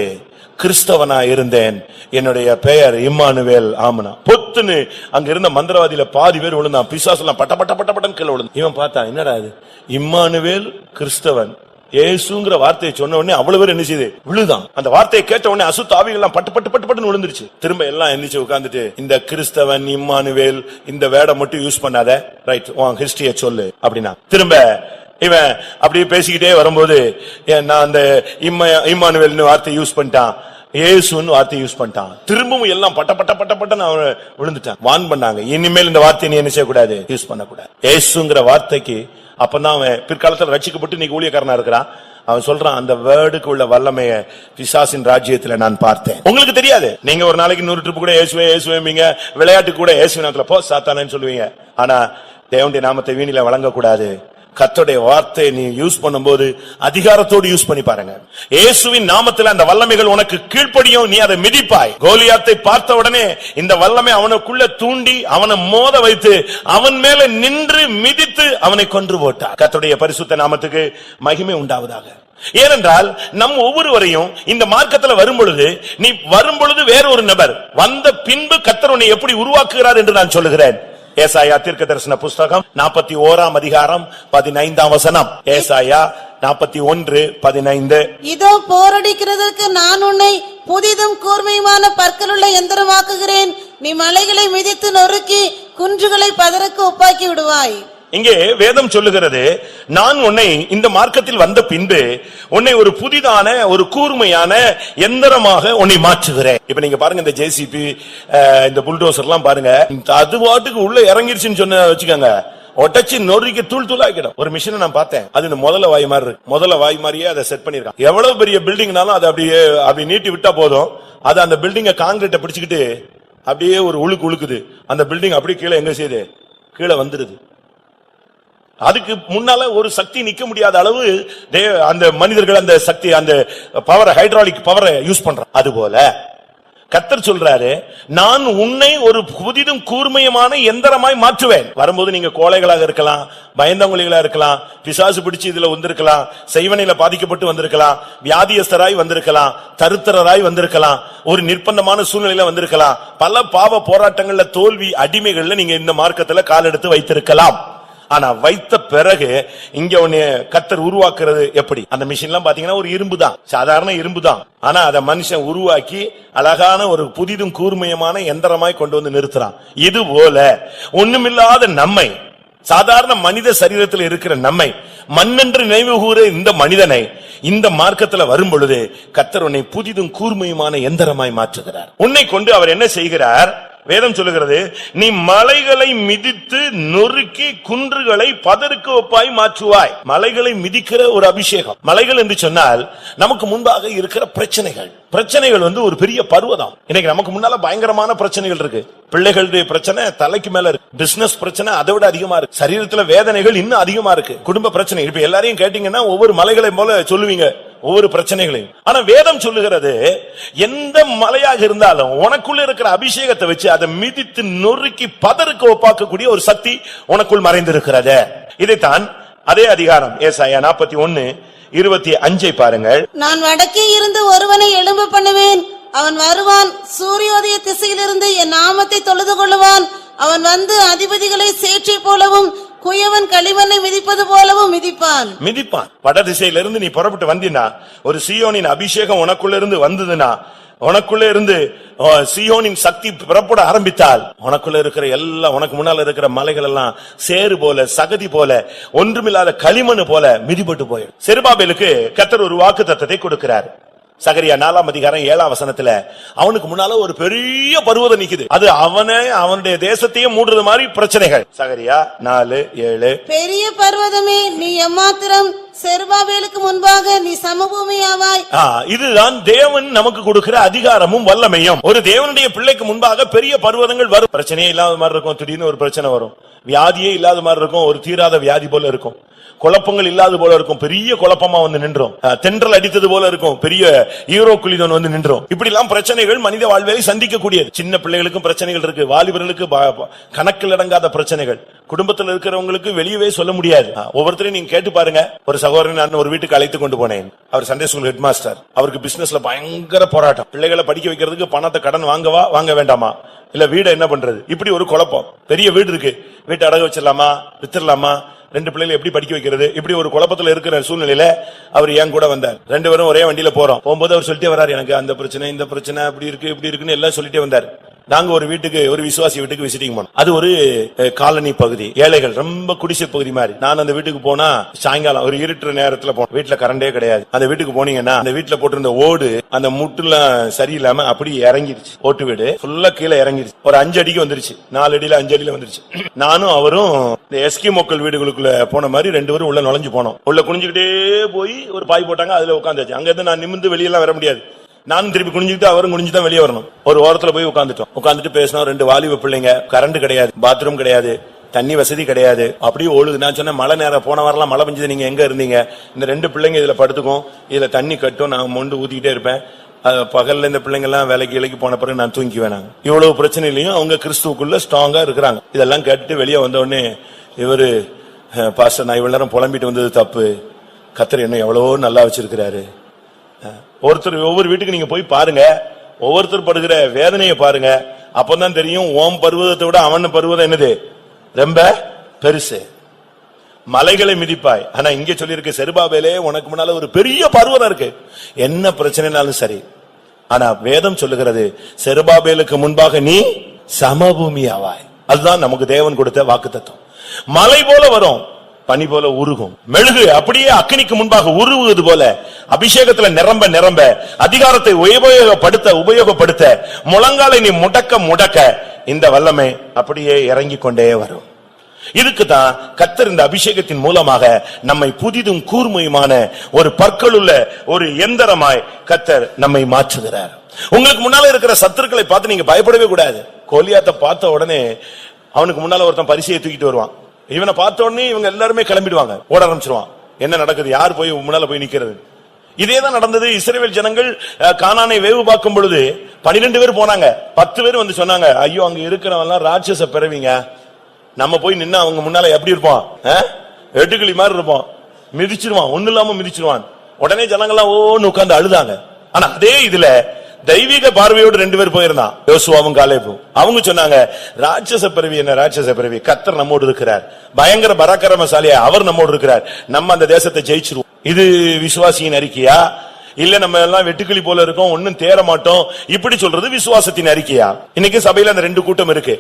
கிறிஸ்தவனா இருந்தேன், என்னுடைய பெயர் இம்மானுவேல் ஆமனா. பொத்துன்னு அங்க இருந்த மந்திரவாதியில பாதி பேர் விழுந்தான். பிசாசெல்லாம் பட்ட பட்ட பட்ட பட்டன் கீழ விழுந்தான். இவன் பார்த்தான், என்னடா இது, இம்மானுவேல் கிறிஸ்தவன் இயேசுங்கிற வார்த்தையை சொன்ன உடனே அவ்வளவு பேர் என்ன செய்து விழுதான். அந்த வார்த்தையை கேட்ட உடனே அசுத்த ஆவிகள் பட்டு பட்டு பட்டு பட்டுன்னு விழுந்துருச்சு. திரும்ப எல்லாம் எந்திரிச்சு உட்கார்ந்துட்டு, இந்த கிறிஸ்தவன் இம்மானுவேல் இந்த வேர்டை மட்டும் யூஸ் பண்ணாத, ரைட், உன் ஹிஸ்டரிய சொல்லு அப்படின்னா. திரும்ப இவன் அப்படியே பேசிக்கிட்டே வரும்போது நான் அந்த இம்மானுவேல்னு வார்த்தை யூஸ் பண்ணிட்டான், இயேசுன்னு வார்த்தை யூஸ் பண்ணிட்டான். திரும்பவும் எல்லாம் பட்ட பட்ட பட்ட பட்டன்னு அவன் விழுந்துட்டான். வான் பண்ணாங்க, இனிமேல் இந்த வார்த்தையை நீ என்ன செய்யக்கூடாது, யூஸ் பண்ணக்கூடாது. இயேசுங்கிற வார்த்தைக்கு அப்பதான் அவன் பிற்காலத்தில் ரட்சிக்கப்பட்டு நீ ஊழியக்காரனா இருக்கிறான். அவன் சொல்றான், அந்த வேர்டுக்கு உள்ள வல்லமைய பிசாசின் ராஜ்யத்துல நான் பார்த்தேன். உங்களுக்கு தெரியாது, நீங்க ஒரு நாளைக்கு 100 ட்ரிப் கூட இயேசுவேங்க, விளையாட்டு கூட இயேசுவின் நாமத்துல போ சாத்தானேன்னு சொல்லுவீங்க. ஆனா தேவனுடைய நாமத்தை வீணில வழங்கக்கூடாது. கர்த்தருடைய வார்த்தையை நீ யூஸ் பண்ணும்போது அதிகாரத்தோடு யூஸ் பண்ணி பாருங்க. இயேசுவின் நாமத்தில் அந்த வல்லமைகள் உனக்கு கீழ்ப்படியும், நீ அதை மிதிப்பாய். கோலியாத்தை பார்த்த உடனே இந்த வல்லமை அவனுக்குள்ள தூண்டி அவனை மோத வைத்து அவன் மேல நின்று மிதித்து அவனை கொன்று போட்டார். கர்த்தருடைய பரிசுத்த நாமத்துக்கு மகிமை உண்டாவதாக. ஏனென்றால் நம் ஒவ்வொருவரையும் இந்த மார்க்கத்தில் வரும்பொழுது, நீ வரும்பொழுது வேற ஒரு நபர், வந்த பின்பு கர்த்தர் உன்னை எப்படி உருவாக்குகிறார் என்று நான் சொல்லுகிறேன். ஏசாயா தீர்க்கதரிசன புஸ்தகம் 41ஆம் அதிகாரம் 15ஆம் வசனம். ஏசாயா 41:15. இதோ போரடிக்கிறதற்கு நான் உன்னை புதிதும் கூர்மையுமான பற்களுள்ள எந்திரமாக்குகிறேன். நீ மலைகளை மிதித்து நொறுக்கி குன்றுகளை பதருக்கு ஒப்பாக்கி விடுவாய். இங்கே வேதம் சொல்லுகிறது, நான் உன்னை இந்த மார்க்கத்தில் வந்த பின்பு உன்னை ஒரு புதிதான ஒரு கூர்மையான எந்திரமாக உன்னை மாற்றுகிறேன். இப்ப நீங்க பாருங்க, இந்த ஜேசிபி இந்த புல்டோசர் எல்லாம் பாருங்க, அது பாட்டுக்கு உள்ள இறங்கிருச்சுன்னு சொன்ன வச்சுக்கோங்க, ஒட்டச்சி நொறுக்கி தூள் தூளாக்கிடும். ஒரு மிஷினை நான் பார்த்தேன், அது இந்த முதல்ல வாய் மாதிரி இருக்கு. முதல்ல வாய் மாதிரியே அதை செட் பண்ணிருக்கான். எவ்வளவு பெரிய பில்டிங்னாலும் அதை அப்படியே அப்படி நீட்டி விட்டா போதும், அது அந்த பில்டிங்க காங்கிரீட்டை பிடிச்சுக்கிட்டு அப்படியே ஒரு உழுக்குது. அந்த பில்டிங் அப்படியே கீழே எங்க செய்யுது, கீழே வந்துருது. அதுக்கு முன்னால ஒரு சக்தி நிக்க முடியாத அளவு அந்த மனிதர்கள் அந்த சக்தி, அந்த பவரை, ஹைட்ராலிக் பவரை யூஸ் பண்றான். அதுபோல கர்த்தர் சொல்றாரு, நான் உன்னை ஒரு புதிதும் கூர்மையுமான எந்திரமாய் மாற்றுவேன். வரும்போது நீங்க கோழைகளாக இருக்கலாம், பயந்தவங்களா இருக்கலாம், பிசாசு பிடிச்சு இதுல வந்திருக்கலாம், செய்வனையில பாதிக்கப்பட்டு வந்திருக்கலாம், வியாதியஸ்தராய் வந்திருக்கலாம், தருத்தராய் வந்திருக்கலாம், ஒரு நிர்பந்தமான சூழ்நிலையில வந்திருக்கலாம், பல பாவ போராட்டங்கள்ல தோல்வி அடிமைகள்ல நீங்க இந்த மார்க்கத்துல கால் எடுத்து வைத்திருக்கலாம். ஆனா வைத்த பிறகு இங்க உன்னை கர்த்தர் உருவாக்குறது எப்படி? அந்த மிஷின் எல்லாம் பாத்தீங்கன்னா ஒரு இரும்பு தான், சாதாரண இரும்பு தான். ஆனா அதை மனுஷன் உருவாக்கி அழகான ஒரு புதிதும் கூர்மையமான எந்திரமாய் கொண்டு வந்து நிறுத்துறான். இது போல ஒண்ணுமில்லாத நம்மை, சாதாரண மனித சரீரத்தில் இருக்கிற நம்மை, மண்ணென்று நினைவு கூற இந்த மனிதனை இந்த மார்க்கத்துல வரும் பொழுது கர்த்தர் உன்னை புதிதும் கூர்மையுமான எந்திரமாய் மாற்றுகிறார். உன்னை கொண்டு அவர் என்ன செய்கிறார்? வேதம் சொல்லுகிறது, நீ மலைகளை மிதித்து நொறுக்கி குன்றுகளை பதருக்கு ஒப்பாய் மாற்றுவாய். மலைகளை மிதிக்கிற ஒரு அபிஷேகம். மலைகள் என்று சொன்னால் நமக்கு முன்பாக இருக்கிற பிரச்சனைகள் ஒரு பெரிய பர்வதம். இன்னைக்கு நமக்கு முன்னால பயங்கரமான பிரச்சனைகள் இருக்கு. பிள்ளைகளுடைய பிரச்சனை தலைக்கு மேல இருக்கு, பிசினஸ் பிரச்சனை அதை விட அதிகமா இருக்கு, சரீரத்துல வேதனைகள் இன்னும் அதிகமா இருக்கு, குடும்ப பிரச்சனை. இப்ப எல்லாரையும் கேட்டீங்கன்னா ஒவ்வொரு மலைகளை போல சொல்லுவீங்க, ஒவ்வொரு பிரச்சனைகளையும். ஆனா வேதம் சொல்லுகிறது, எந்த மலையாக இருந்தாலும் உனக்குள்ள இருக்கிற அபிஷேகத்தை வச்சு அதை மிதித்து நொறுக்கி பதருக்கு ஒப்பாக்கக்கூடிய ஒரு சக்தி உனக்குள் மறைந்திருக்கிறது. இதைத்தான் அதே அதிகாரம் ஏசாயா 41:25 பாருங்கள். நான் வடக்கே இருந்து ஒருவனை எழும்ப பண்ணுவேன், அவன் வருவான், சூரியோதய திசையிலிருந்து என் நாமத்தை தொழுது கொள்ளுவான். அவன் வந்து அதிபதிகளை சேற்றை போலவும் குயவன் களிமண்ணை மிதிப்பது போலவும் மிதிப்பான். வட திசையிலிருந்து நீ புறப்பட்டு வந்தினா, ஒரு சீயோனின் அபிஷேகம் உனக்குள்ள இருந்து வந்ததுன்னா, உனக்குள்ள இருந்து சீயோனின் சக்தி புறப்பட ஆரம்பித்தால் உனக்குள்ள இருக்கிற எல்லாம், உனக்கு முன்னால இருக்கிற மலைகள் எல்லாம் சேறு போல, சகதி போல, ஒன்றுமில்லாத களிமண் போல மிதிபட்டு போயிடும். செருபாபேலுக்கு கர்த்தர் ஒரு வாக்குத்தத்தத்தை கொடுக்கிறார். சகரியா 4ஆம் அதிகாரம் 7ஆம் வசனத்துல அவனுக்கு முன்னால ஒரு பெரிய பர்வதம் நிக்குது. அது அவனுடைய தேசத்தையே மூடுறது மாதிரி பிரச்சனைகள். சகரியா 4:7. பெரிய பர்வதமே நீ எம்மாத்திரம், செருபாபேலுக்கு முன்பாக நீ சமபூமியாவாய். இதுதான் தேவன் நமக்கு கொடுக்கிற அதிகாரமும் வல்லமையும். ஒரு தேவனுடைய பிள்ளைக்கு முன்பாக பெரிய பர்வதங்கள் வரும். பிரச்சனையே இல்லாத மாதிரி இருக்கும், திடீர்னு ஒரு பிரச்சனை வரும். வியாதியே இல்லாத மாதிரி இருக்கும், ஒரு தீராத வியாதி போல இருக்கும். குழப்பங்கள் இல்லாத போல இருக்கும், பெரிய குழப்பமா வந்து நின்றோம். தென்றல் அடித்தது போல இருக்கும், பெரிய ஈரோ குளிதன் வந்து நின்றோம். இப்படி எல்லாம் பிரச்சனைகள் மனித வாழ்வில் சந்திக்க கூடியது. சின்ன பிள்ளைகளுக்கும் பிரச்சனைகள் இருக்கு, வாலிபர்களுக்கு கணக்கில் அடங்காத பிரச்சனைகள், குடும்பத்தில் இருக்கிறவங்களுக்கு வெளியவே சொல்ல முடியாது. ஒவ்வொருத்தரையும் நீங்க கேட்டு பாருங்க. ஒரு சகோதரன் நான் ஒரு வீட்டுக்கு அழைத்து கொண்டு போனேன். அவர் சண்டே ஸ்கூல் ஹெட் மாஸ்டர். அவருக்கு பிசினஸ்ல பயங்கர போராட்டம். பிள்ளைகளை படிக்க வைக்கிறதுக்கு பணத்தை கடன் வாங்கவா வாங்க வேண்டாமா, இல்ல வீடை என்ன பண்றது, இப்படி ஒரு குழப்பம். பெரிய வீடு இருக்கு, வீட்டை அடகு வச்சிடலாமா வித்துடலாமா, 2 பிள்ளைகளை எப்படி படிக்க வைக்கிறது, இப்படி ஒரு குழப்பத்துல இருக்கிற சூழ்நிலையில அவர் என் கூட வந்தார். 2 பேரும் ஒரே வண்டியில போறோம். போகும்போது அவர் சொல்லிட்டே வர்றாரு, எனக்கு அந்த பிரச்சனை இந்த பிரச்சனை அப்படி இருக்கு இப்படி இருக்குன்னு எல்லாம் சொல்லிட்டே வந்தார். நாங்க ஒரு வீட்டுக்கு, ஒரு விசுவாசி வீட்டுக்கு விசிட்டிங் போனோம். அது ஒரு காலனி பகுதி, ஏழைகள், ரொம்ப குடிசை பகுதி மாதிரி. நான் அந்த வீட்டுக்கு போனா சாயங்காலம் ஒரு இருட்டுற நேரத்துல போனோம். வீட்டுல கரண்டே கிடையாது. அந்த வீட்டுக்கு போனீங்கன்னா அந்த வீட்டுல போட்டிருந்த ஓடு அந்த முட்டுலாம் சரியில்லாம அப்படி இறங்கிருச்சு. ஓட்டு வீடு ஃபுல்லா கீழே இறங்கிருச்சு. ஒரு 5 அடிக்கு வந்துருச்சு, 4 அடியில 5 அடியில வந்துருச்சு. நானும் அவரும் இந்த எஸ்கிமோக்கள் வீடுகளுக்குள்ள போன மாதிரி 2 பேரும் உள்ள நுழைஞ்சு போனோம். உள்ள குனிஞ்சுக்கிட்டே போய் ஒரு பாய் போட்டாங்க, அதுல உட்காந்துச்சு. அங்க இருந்து நான் நிமிந்து வெளியெல்லாம் வர முடியாது. நானும் திருப்பி குனிஞ்சுக்கிட்டு அவரும் குனிஞ்சுதான் வெளியே வரணும். ஒரு ஓரத்துல போய் உட்காந்துட்டோம். உட்காந்துட்டு பேசினோம். 2 வாலிப பிள்ளைங்க, கரண்ட் கிடையாது, பாத்ரூம் கிடையாது, தண்ணி வசதி கிடையாது, அப்படியே ஒழுது. நான் சொன்னேன், மழை நேரம் போன வாரலாம் மழை பெஞ்சது, நீங்க எங்க இருந்தீங்க? இந்த 2 பிள்ளைங்க இதுல படுத்துக்கும், இதுல தண்ணி கட்டும், நான் மொண்டு ஊத்திக்கிட்டே இருப்பேன். பகல்ல இந்த பிள்ளைங்க எல்லாம் வேலைக்கு இலைக்கு போன பிறகு நான் தூங்கிக்குவேன். இவ்வளவு பிரச்சனையிலையும் அவங்க கிறிஸ்துவுக்குள்ள ஸ்ட்ராங்கா இருக்கிறாங்க. இதெல்லாம் கேட்டுட்டு வெளியே வந்த உடனே இவரு, பாஸ்டர் நான் இவ்வளவு நேரம் புலம்பிட்டு வந்தது தப்பு, கர்த்தர் என்ன எவ்வளவோ நல்லா வச்சிருக்கிறாரு. ஒருத்தர் ஒவ்வொரு வீட்டுக்கு நீங்க போய் பாருங்க, ஒவ்வொருத்தர் படுகிற வேதனையை பாருங்க. அப்பதான் தெரியும் ஓம் பர்வதத்தை விட அவன் பர்வதம் என்னது ரொம்ப பெருசு. மலைகளை மிதிப்பாய். ஆனா இங்க சொல்லியிருக்கு, செருபாபேலே உனக்கு முன்னால ஒரு பெரிய பர்வதம் இருக்கு, என்ன பிரச்சனைனாலும் சரி. ஆனா வேதம் சொல்லுகிறது, செருபாபேலுக்கு முன்பாக நீ சமபூமி ஆவாய். அதுதான் நமக்கு தேவன் கொடுத்த வாக்குத்தத்தம். மலை போல வரும், பனி போல உருகும். மெழுகு அப்படியே அக்கினிக்கு முன்பாக உருகுவது போல அபிஷேகத்துல நிரம்ப நிரம்ப, அதிகாரத்தை உபயோகப்படுத்த முழங்காலை நீ முடக்க இந்த வல்லமை அப்படியே இறங்கிக் கொண்டே வரும். இதுக்குதான் கர்த்தர் இந்த அபிஷேகத்தின் மூலமாக நம்மை புதிதும் கூர்மையுமான ஒரு பற்களுள்ள ஒரு எந்திரமாய் கர்த்தர் நம்மை மாற்றுகிறார். உங்களுக்கு முன்னால இருக்கிற சத்துருக்களை பார்த்து நீங்க பயப்படவே கூடாது. கோலியாத்தை பார்த்த உடனே அவனுக்கு முன்னால ஒருத்தன் பரிசையை தூக்கிட்டு வருவான். இவனை பார்த்த உடனே இவங்க எல்லாருமே கிளம்பிடுவாங்க, ஓட ஆரம்பிச்சிருவான். என்ன நடக்குது, யார் போய் முன்னால போய் நிக்கிறது? இதேதான் நடந்தது. இஸ்ரவேல் ஜனங்கள் கானானை வேவு பார்க்கும் பொழுது 12 பேர் போனாங்க. 10 பேர் வந்து சொன்னாங்க, ஐயோ அங்க இருக்கிறவங்க எல்லாம் ராட்சச பிறவிங்க, நம்ம போய் நின்னா அவங்க முன்னால எப்படி இருப்போம், வெட்டுக்கிளி மாதிரி இருப்போம், மிதிச்சிருவான், ஒண்ணு இல்லாம மிதிச்சிருவான். உடனே ஜனங்கள்லாம் ஓன்னு உட்கார்ந்து அழுதாங்க. ஆனா அதே இதுல தெய்வீக பார்வையோடு 2 பேர் போயிருந்தான், யோசுவாவும் காலேபும். அவங்க சொன்னாங்க, ராட்சச பிறவி என்ன ராட்சச பிறவி, கர்த்தர் நம்மோடு இருக்கிறார், பயங்கர பராக்கிரமசாலியா அவர் நம்மோடு இருக்கிறார், நம்ம அந்த தேசத்தை ஜெயிச்சிருவோம். இது விசுவாசியின் அறிக்கையா, இல்ல நம்ம எல்லாம் வெட்டுக்கிளி போல இருக்கோம், ஒன்னும் தேர மாட்டோம், இப்படி சொல்றது விசுவாசத்தின் அறிக்கையா? இன்னைக்கு சபையில அந்த 2 கூட்டம் இருக்கு.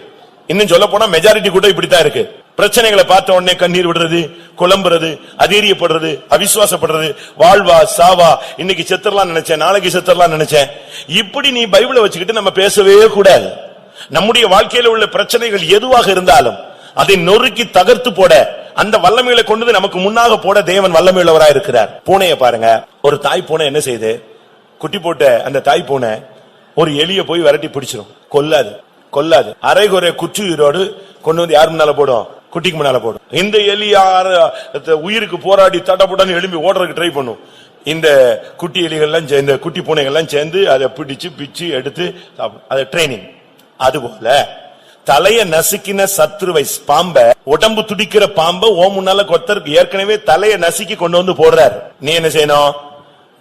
இன்னும் சொல்ல போனா மெஜாரிட்டி கூட்டம் இப்படித்தான் இருக்கு. பிரச்சனைகளை பார்த்த உடனே கண்ணீர் விடுறது, குழம்புறது, அதீரியப்படுறது, அவிசுவாசப்படுறது, வாழ்வா சாவா, இன்னைக்கு செத்துறலாம் நினைச்சேன், நாளைக்கு செத்துறலாம் நினைச்சேன். இப்படி நீ பைபிளை வச்சுக்கிட்டு நம்ம பேசவே கூடாது. நம்முடைய வாழ்க்கையில உள்ள பிரச்சனைகள் எதுவாக இருந்தாலும் அதை நொறுக்கி தகர்த்து போட, அந்த வல்லமைகளை கொண்டு நமக்கு முன்னாக போட தேவன் வல்லமையுள்ளவராக இருக்கிறார். பூனையை பாருங்க, ஒரு தாய் பூனை என்ன செய்யுது, குட்டி போட்ட அந்த தாய் பூனை ஒரு எலிய போய் விரட்டி பிடிச்சிரும், கொல்லாது. அரைகுறை குற்றுயிரோடு கொண்டு வந்து யார் முன்னால போடும், குட்டிக்கு முன்னால போடும். இந்த எலி உயிருக்கு போராடி தட்டப்பட்டான்னு எழும்பி ஓடுறதுக்கு ட்ரை பண்ணும். இந்த குட்டி எலிகள்லாம், இந்த குட்டி பூனைகள்லாம் சேர்ந்து அதை பிடிச்சு பிச்சு எடுத்து அதை ட்ரைனிங். அதுபோல தலைய நசுக்கின சத்ருவை, பாம்ப, உடம்பு துடிக்கிற பாம்ப ஓ முன்னால கொத்தருக்கு ஏற்கனவே தலைய நசுக்கி கொண்டு வந்து போடுறாரு. நீ என்ன செய்யணும்,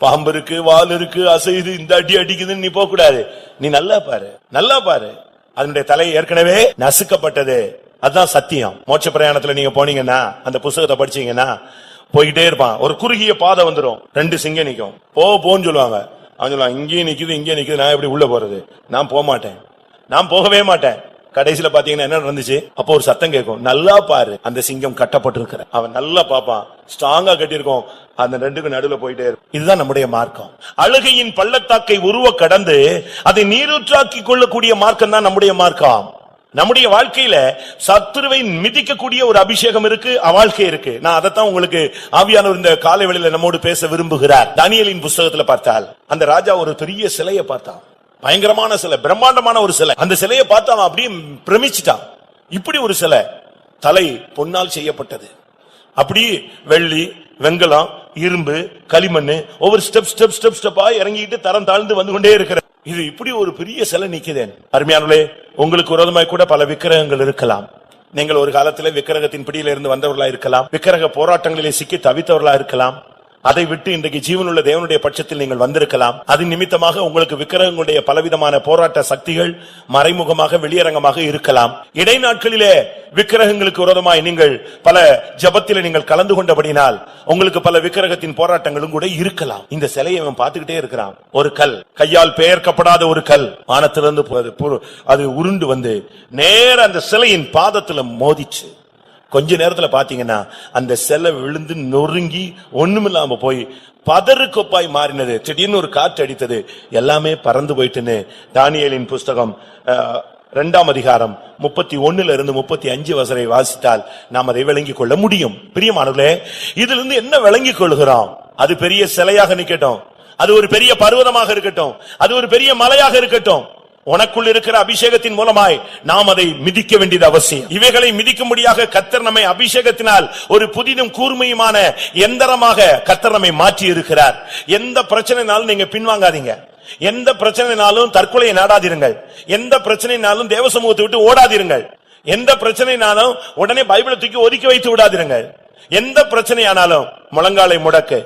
பாம்பு இருக்கு, வால் இருக்கு, அசைது, இந்த அடி அடிக்குதுன்னு நீ போக கூடாது. நீ நல்லா பாரு, அதனுடைய தலை ஏற்கனவே நசுக்கப்பட்டது. அதுதான் சத்தியம். மோட்ச பிரயாணத்துல நீங்க போனீங்கன்னா, அந்த புத்தகத்தை படிச்சீங்கன்னா, போய்கிட்டே இருப்பான். ஒரு குறுகிய பாதை வந்துடும், 2 சிங்கம் நிக்கும், போன்னு சொல்லுவாங்க. அவன் சொல்லுவான் இங்கேயும் நிக்குது நான் எப்படி உள்ள போறது, நான் போக மாட்டேன், நான் போகவே மாட்டேன். கடைசியில பாத்தீங்கன்னா என்ன நடந்துச்சு? அப்போ ஒரு சத்தம் கேட்கும், நல்லா பாரு அந்த சிங்கம் கட்டப்பட்டிருக்கிற. அவன் நல்லா பாப்பான், ஸ்ட்ராங்கா கட்டியிருக்கோம், அந்த ரெண்டுக்கு நடுவுல போயிட்டே இருக்கும். இதுதான் நம்முடைய மார்க்கம். அழுகையின் பள்ளத்தாக்கை உருவ கடந்து அதை நீரூற்றாக்கி கொள்ளக்கூடிய மார்க்கம் தான் நம்முடைய மார்க்கம். நம்முடைய வாழ்க்கையில சத்துருவை மிதிக்கக்கூடிய ஒரு அபிஷேகம் இருக்கு, வாழ்க்கை இருக்கு. நான் அதைத்தான் உங்களுக்கு ஆவியானவர் இந்த காலை வேளையில நம்மோடு பேச விரும்புகிறார். தானியேலின் புஸ்தகத்துல பார்த்தால் அந்த ராஜா ஒரு பெரிய சிலையை பார்த்தான், பயங்கரமான சிலை, பிரம்மாண்டமான ஒரு சிலை. அந்த சிலையை பார்த்து அவன் அப்படியே பிரமிச்சிட்டான். இப்படி ஒரு சிலை, தலை பொன்னால் செய்யப்பட்டது, அப்படி வெள்ளி, வெங்கலம், இரும்பு, களிமண், ஒவ்வொரு ஸ்டெப்பா இறங்கிட்டு தரம் தாழ்ந்து வந்து கொண்டே இருக்கிற இது இப்படி ஒரு பெரிய சிலை நிக்குதேன். அருமையானவர்களே, உங்களுக்கு விரோதமாய் கூட பல விக்கிரகங்கள் இருக்கலாம். நீங்கள் ஒரு காலத்தில் விக்கிரகத்தின் பிடியில இருந்து வந்தவர்களா இருக்கலாம், விக்கிரக போராட்டங்களிலே சிக்கி தவித்தவர்களா இருக்கலாம். அதை விட்டு இன்றைக்கு ஜீவனுள்ள தேவனுடைய பட்சத்தில் நீங்கள் வந்திருக்கலாம். அது நிமித்தமாக உங்களுக்கு விக்கிரகங்களுடைய பலவிதமான போராட்ட சக்திகள் மறைமுகமாக வெளியரங்கமாக இருக்கலாம். இடைநாட்களிலே விக்கிரகங்களுக்கு விரோதமாய் நீங்கள் பல ஜபத்திலே நீங்கள் கலந்து கொண்டபடினால் உங்களுக்கு பல விக்கிரகத்தின் போராட்டங்களும் கூட இருக்கலாம். இந்த சிலையை அவன் பார்த்துக்கிட்டே இருக்கிறான். ஒரு கல், கையால் பெயர்க்கப்படாத ஒரு கல் வானத்திலிருந்து அது உருண்டு வந்து நேர அந்த சிலையின் பாதத்துல மோதிச்சு. கொஞ்ச நேரத்துல பாத்தீங்கன்னா அந்த சிலை விழுந்து நொறுங்கி ஒண்ணுமில்லாம போய் பதறு கொப்பாய் மாறினது. திடீர்னு ஒரு காற்று அடித்தது, எல்லாமே பறந்து போயிட்டுன்னு தானியேலின் புஸ்தகம் 2ஆம் அதிகாரம் 31 to 35 வரை வாசித்தால் நாம் அதை விளங்கிக் கொள்ள முடியும். பிரியமானவர்களே, இதுல இருந்து என்ன விளங்கிக் கொள்கிறோம்? அது பெரிய சிலையாக நிக்கட்டும், அது ஒரு பெரிய பர்வதமாக இருக்கட்டும், அது ஒரு பெரிய மலையாக இருக்கட்டும், உனக்குள் இருக்கிற அபிஷேகத்தின் மூலமாய் நாம் அதை மிதிக்க வேண்டியது அவசியம். இவைகளை மிதிக்கும்படியாக கர்த்தர் நம்மை அபிஷேகத்தினால் ஒரு புதிதும் கூர்மையுமான எந்திரமாக கர்த்தர் நம்மை மாற்றி இருக்கிறார். எந்த பிரச்சனைனாலும் நீங்க பின்வாங்காதீங்க, எந்த பிரச்சனைனாலும் தற்கொலையை நாடாதீர்கள், எந்த பிரச்சனைனாலும் தேவ சமூகத்தை விட்டு ஓடாதீர்கள், எந்த பிரச்சனைனாலும் உடனே பைபிளை தூக்கி ஒதுக்கி வைத்து விடாதீர்கள். எந்த பிரச்சனையானாலும் முழங்காலை முடக்கு,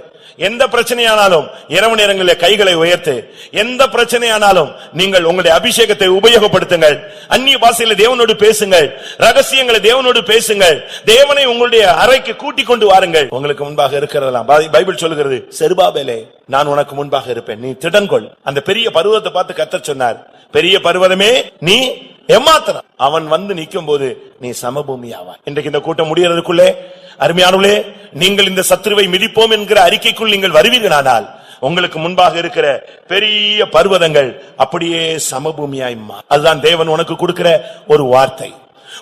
எந்த பிரச்சனையானாலும் இரவு நேரங்களில் கைகளை உயர்த்து, எந்த பிரச்சனையானாலும் நீங்கள் உங்களுடைய அபிஷேகத்தை உபயோகப்படுத்துங்கள். அந்நிய பாஷையில தேவனோடு பேசுங்கள், ரகசியங்களை தேவனோடு பேசுங்கள், தேவனை உங்களுடைய அறைக்கு கூட்டிக் கொண்டு வாருங்கள். உங்களுக்கு முன்பாக இருக்கிறதெல்லாம் பைபிள் சொல்லுகிறது, செருபாபேலே நான் உனக்கு முன்பாக இருப்பேன், நீ திடன்கொள். அந்த பெரிய பர்வதத்தை பார்த்து கர்த்தர் சொன்னார், பெரிய பர்வதமே நீ ஏமாத்திரம், அவன் வந்து நிற்கும் போது நீ சமபூமி ஆவாய். இன்றைக்கு இந்த கூட்டம் முடியறதுக்குள்ளே அருமையானவர்களே, நீங்கள் இந்த சத்துருவை மிதிப்போம் என்கிற அறிக்கைக்குள் நீங்கள் வருவீர்களானால் உங்களுக்கு முன்பாக இருக்கிற பெரிய பர்வதங்கள் அப்படியே சமபூமியாய் மாறும். அதுதான் தேவன் உனக்கு கொடுக்கிற ஒரு வார்த்தை.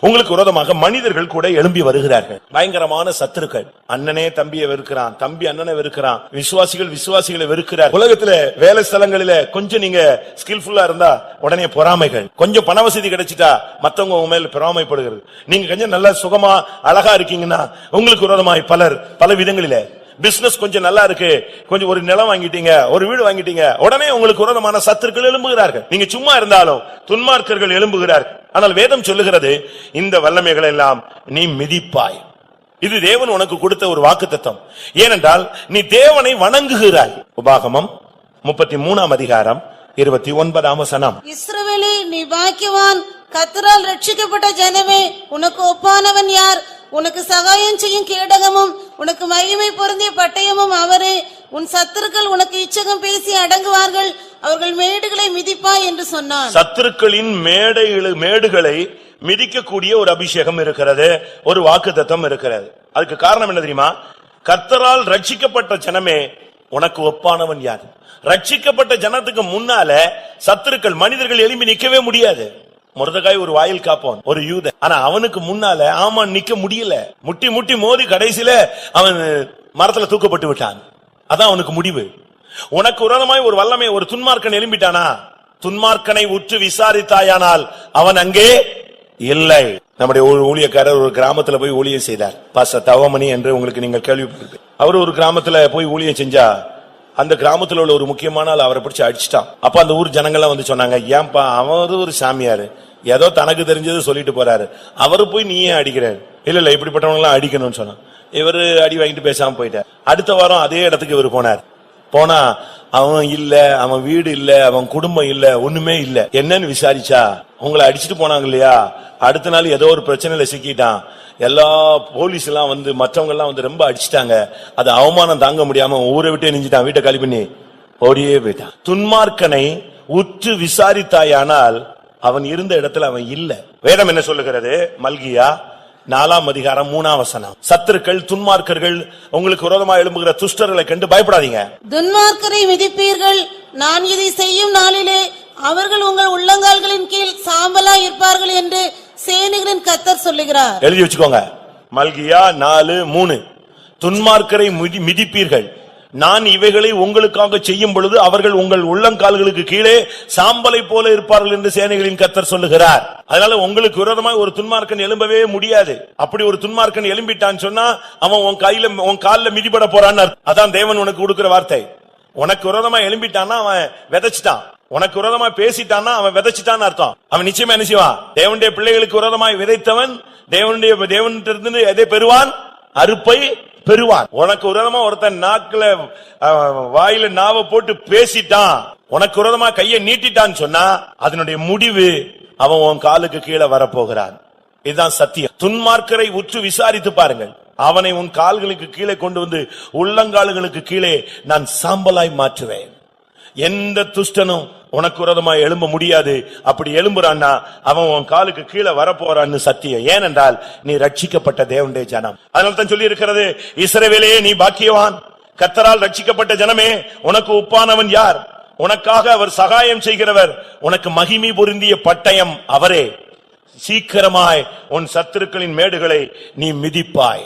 உங்களுக்கு விரோதமாக மனிதர்கள் கூட எழும்பி வருகிறார்கள், பயங்கரமான சத்துருக்கள். அண்ணனே தம்பியை வெறுக்கிறான், தம்பி அண்ணனை வெறுக்கிறான், விசுவாசிகளை வெறுக்கிறார். உலகத்துல வேலை ஸ்தலங்களில கொஞ்சம் நீங்க ஸ்கில்ஃபுல்லா இருந்தா உடனே பொறாமைகள், கொஞ்சம் பண வசதி கிடைச்சிட்டா மத்தவங்க உங்க மேல பொறாமைப்படுகிறது. நீங்க கொஞ்சம் நல்லா சுகமா அழகா இருக்கீங்கன்னா உங்களுக்கு விரோதமாய் பலர் பல விதங்களில, பிசினஸ் கொஞ்சம் நல்லா இருக்கு, கொஞ்சம் ஒரு நிலம் வாங்கிட்டீங்க, ஒரு வீடு வாங்கிட்டீங்க, உடனே உங்களுக்கு விரோதமான சத்துருக்கள் எழும்புகிறார்கள். நீங்க சும்மா இருந்தாலும் துன்மார்க்கர்கள் எழும்புகிறார்கள். ஆனால் வேதம் சொல்லுகிறது, இந்த வல்லமைகளை எல்லாம் நீ மிதிப்பாய். இது தேவன் உனக்கு கொடுத்த ஒரு வாக்குத்தத்தம். ஏனென்றால் நீ தேவனை வணங்குகிறாய். உபாகமம் 33ஆம் அதிகாரம் 29ஆம் வசனம். இஸ்ரவேலே, நீ பாக்கியவான், கர்த்தரால் ரட்சிக்கப்பட்ட ஜனமே, உனக்கு ஒப்பானவன் யார்? உனக்கு சகாயம் செய்யும் கேடகமும் உனக்கு மகிமை பொருந்திய பட்டயமும் அவரே. உன் சத்துருக்கள் உனக்கு இச்சகம் பேசி அடங்குவார்கள், அவர்கள் மேடுகளை மிதிப்பாய் என்று சொன்னான். சத்துருக்களின் மேடுகளை மிதிக்கக்கூடிய ஒரு அபிஷேகம் இருக்கிறது, ஒரு வாக்குத்தத்தம் இருக்கிறது. அதுக்கு காரணம் என்ன தெரியுமா? கர்த்தரால் ரட்சிக்கப்பட்ட ஜனமே, உனக்கு ஒப்பானவன் யார்? ரட்சிக்கப்பட்ட ஜனத்துக்கு முன்னால சத்துருக்கள் மனிதர்கள் எழும்பி நிக்கவே முடியாது. மொர்தெகாய் ஒரு வாயில் காப்போன், ஒரு யூதன். ஆனா அவனுக்கு முன்னால ஆமான் நிக்க முடியல, முட்டி முட்டி மோதி கடைசியில அவன் மரத்துல தூக்கப்பட்டு விட்டான். அதான் அவனுக்கு முடிவு. உனக்கு விரோதமாய் ஒரு வல்லமை ஒரு துன்மார்க்கன் எழும்பிட்டானா, துன்மார்க்கனை உற்று விசாரித்தாயானால் அவன் அங்கே இல்லை. நம்முடைய ஊழியக்காரர் ஒரு கிராமத்துல போய் ஊழியம் செய்தார், பாஸ்டர் தவமணி என்று உங்களுக்கு நீங்கள் கேள்விப்பட்டிருக்கு. அவர் ஒரு கிராமத்துல போய் ஊழியம் செஞ்சா அந்த கிராமத்துல உள்ள ஒரு முக்கியமான ஆள் அவரை பிடிச்சு அடிச்சுட்டான். அப்ப அந்த ஊர் ஜனங்கள்லாம் வந்து சொன்னாங்க, ஏன்பா அவரு ஒரு சாமியாரு, ஏதோ தனக்கு தெரிஞ்சது சொல்லிட்டு போறாரு, அவரு போய் நீ ஏன் அடிக்கிறாரு? இல்ல இப்படிப்பட்டவங்க எல்லாம் அடிக்கணும்னு சொன்னான். இவரு அடி வாங்கிட்டு பேசாம போயிட்டார். அடுத்த வாரம் அதே இடத்துக்கு இவர் போனா அவன் இல்ல, அவன் வீடு இல்ல, அவன் குடும்பம் இல்ல, ஒண்ணுமே இல்ல. என்னன்னு விசாரிச்சா, உங்களை அடிச்சுட்டு போனாங்க இல்லையா, அடுத்த நாள் ஏதோ ஒரு பிரச்சனையில சிக்கிட்டான், எல்லா போலீஸ் எல்லாம் வந்து மற்றவங்க எல்லாம் வந்து ரொம்ப அடிச்சுட்டாங்க, அது அவமானம் தாங்க முடியாம ஊரை விட்டே நெஞ்சிட்டான், வீட்டை காலி பண்ணி ஓடியே போயிட்டான். துன்மார்க்கனை உற்று விசாரித்தாயானால் அவன் இருந்த இடத்துல அவன் இல்ல. வேதம் என்ன சொல்லுகிறது? மல்கியா 4ஆம் அதிகாரம் 3ஆம் வசனம். சத்துருக்கள் துன்மார்க்கர்கள் உங்களுக்கு விரோதமாக எழும்புகிற துஷ்டர்களை கண்டு பயப்படாதீங்க. துன்மார்க்கரை மிதிப்பீர்கள், நான் இதை செய்யும் நாளிலே அவர்கள் உங்கள் உள்ளங்கால்களின் கீழ் சாம்பலா இருப்பார்கள் என்று சேனைகளின் கர்த்தர் சொல்லுகிறார். எழுதி வச்சுக்கோங்க. மல்கியா 4:3. துன்மார்க்கரை மிதிப்பீர்கள், நான் இவைகளை உங்களுக்காக செய்யும் பொழுது அவர்கள் உங்கள் உள்ளங்கால்களுக்கு கீழே சாம்பலை போல இருப்பார்கள் என்று சேனைகளின் கர்த்தர் சொல்லுகிறார். அதனால உங்களுக்கு விரோதமாக ஒரு துன்மார்க்கன் எழும்பவே முடியாது. அப்படி ஒரு துன்மார்க்கன் எழும்பிட்டான்னு சொன்னா அவன் உன் கால்ல மிதிபட போறான்னு. அதான் தேவன் உனக்கு கொடுக்கிற வார்த்தை. உனக்கு விரோதமா எழும்பிட்டான்னா அவன் விதைச்சிட்டான், உனக்கு விரோதமா பேசிட்டான்னா அவன் விதைச்சிட்டான்னு அர்த்தம். அவன் நிச்சயமா என்ன செய்வான்? தேவனுடைய பிள்ளைகளுக்கு விரோதமாய் விதைத்தவன் தேவனிடத்திலிருந்து எதை பெறுவான்? அறுப்பை பெறுவான். உனக்கு விரோதமா ஒருத்தன் நாக்குல வாயில நாவை போட்டு பேசிட்டான், உனக்கு விரோதமா கையை நீட்டிட்டான்னு சொன்னா அதனுடைய முடிவு அவன் உன் காலுக்கு கீழே வரப்போகிறான். இதுதான் சத்தியம். துன்மார்க்கரை உற்று விசாரித்து பாருங்கள், அவனை உன் கால்களுக்கு கீழே கொண்டு வந்து உள்ளங்கால்களுக்கு கீழே நான் சாம்பலாய் மாற்றுவேன். எந்த துஷ்டனும் உனக்கு விரோதமாய் எழும்ப முடியாது. அப்படி எழும்புறான்னா அவன் உன் காலுக்கு கீழே வரப்போறான்னு சத்தியம். ஏனென்றால் நீ ரட்சிக்கப்பட்ட தேவனுடைய ஜனம். அதனால தான் சொல்லி இருக்கிறது, இஸ்ரவேலே நீ பாக்கியவான், கர்த்தரால் ரட்சிக்கப்பட்ட ஜனமே உனக்கு ஒப்பானவன் யார்? உனக்காக அவர் சகாயம் செய்கிறவர், உனக்கு மகிமை பொருந்திய பட்டயம் அவரே. சீக்கிரமாய் உன் சத்துருக்களின் மேடுகளை நீ மிதிப்பாய்.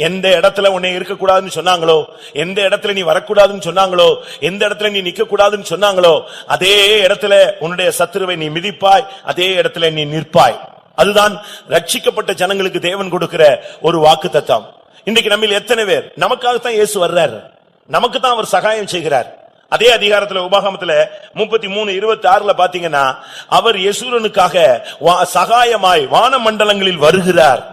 எந்த இடத்துல உன்னை இருக்கக்கூடாதுன்னு சொன்னாங்களோ, எந்த இடத்துல நீ வரக்கூடாதுன்னு சொன்னாங்களோ, எந்த இடத்துல நீ நிக்க கூடாதுன்னு சொன்னாங்களோ, அதே இடத்துல உன்னுடைய சத்துருவை நீ மிதிப்பாய், அதே இடத்துல நீ நிற்பாய். அதுதான் ரட்சிக்கப்பட்ட ஜனங்களுக்கு தேவன் கொடுக்கிற ஒரு வாக்கு தத்தம். இன்னைக்கு நம்ம எத்தனை பேர் நமக்காகத்தான் இயேசு வர்றார், நமக்கு தான் அவர் சகாயம் செய்கிறார். அதே அதிகாரத்துல உபாகமத்துல 33:26 பாத்தீங்கன்னா அவர் யெசூரனுக்காக சகாயமாய் வான மண்டலங்களில் வருகிறார்.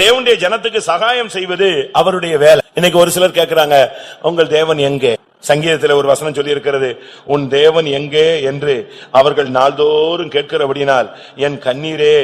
தேவனுடைய ஜனத்துக்கு சகாயம் செய்வது அவருடைய வேலை. இன்னைக்கு ஒரு சிலர் கேட்கிறாங்க, உங்கள் தேவன் எங்கே? சங்கீதத்தில் ஒரு வசனம் சொல்லி இருக்கிறது, உன் தேவன் எங்கே என்று அவர்கள் நாள்தோறும் கேட்கிறபடினால் என் கண்ணீரே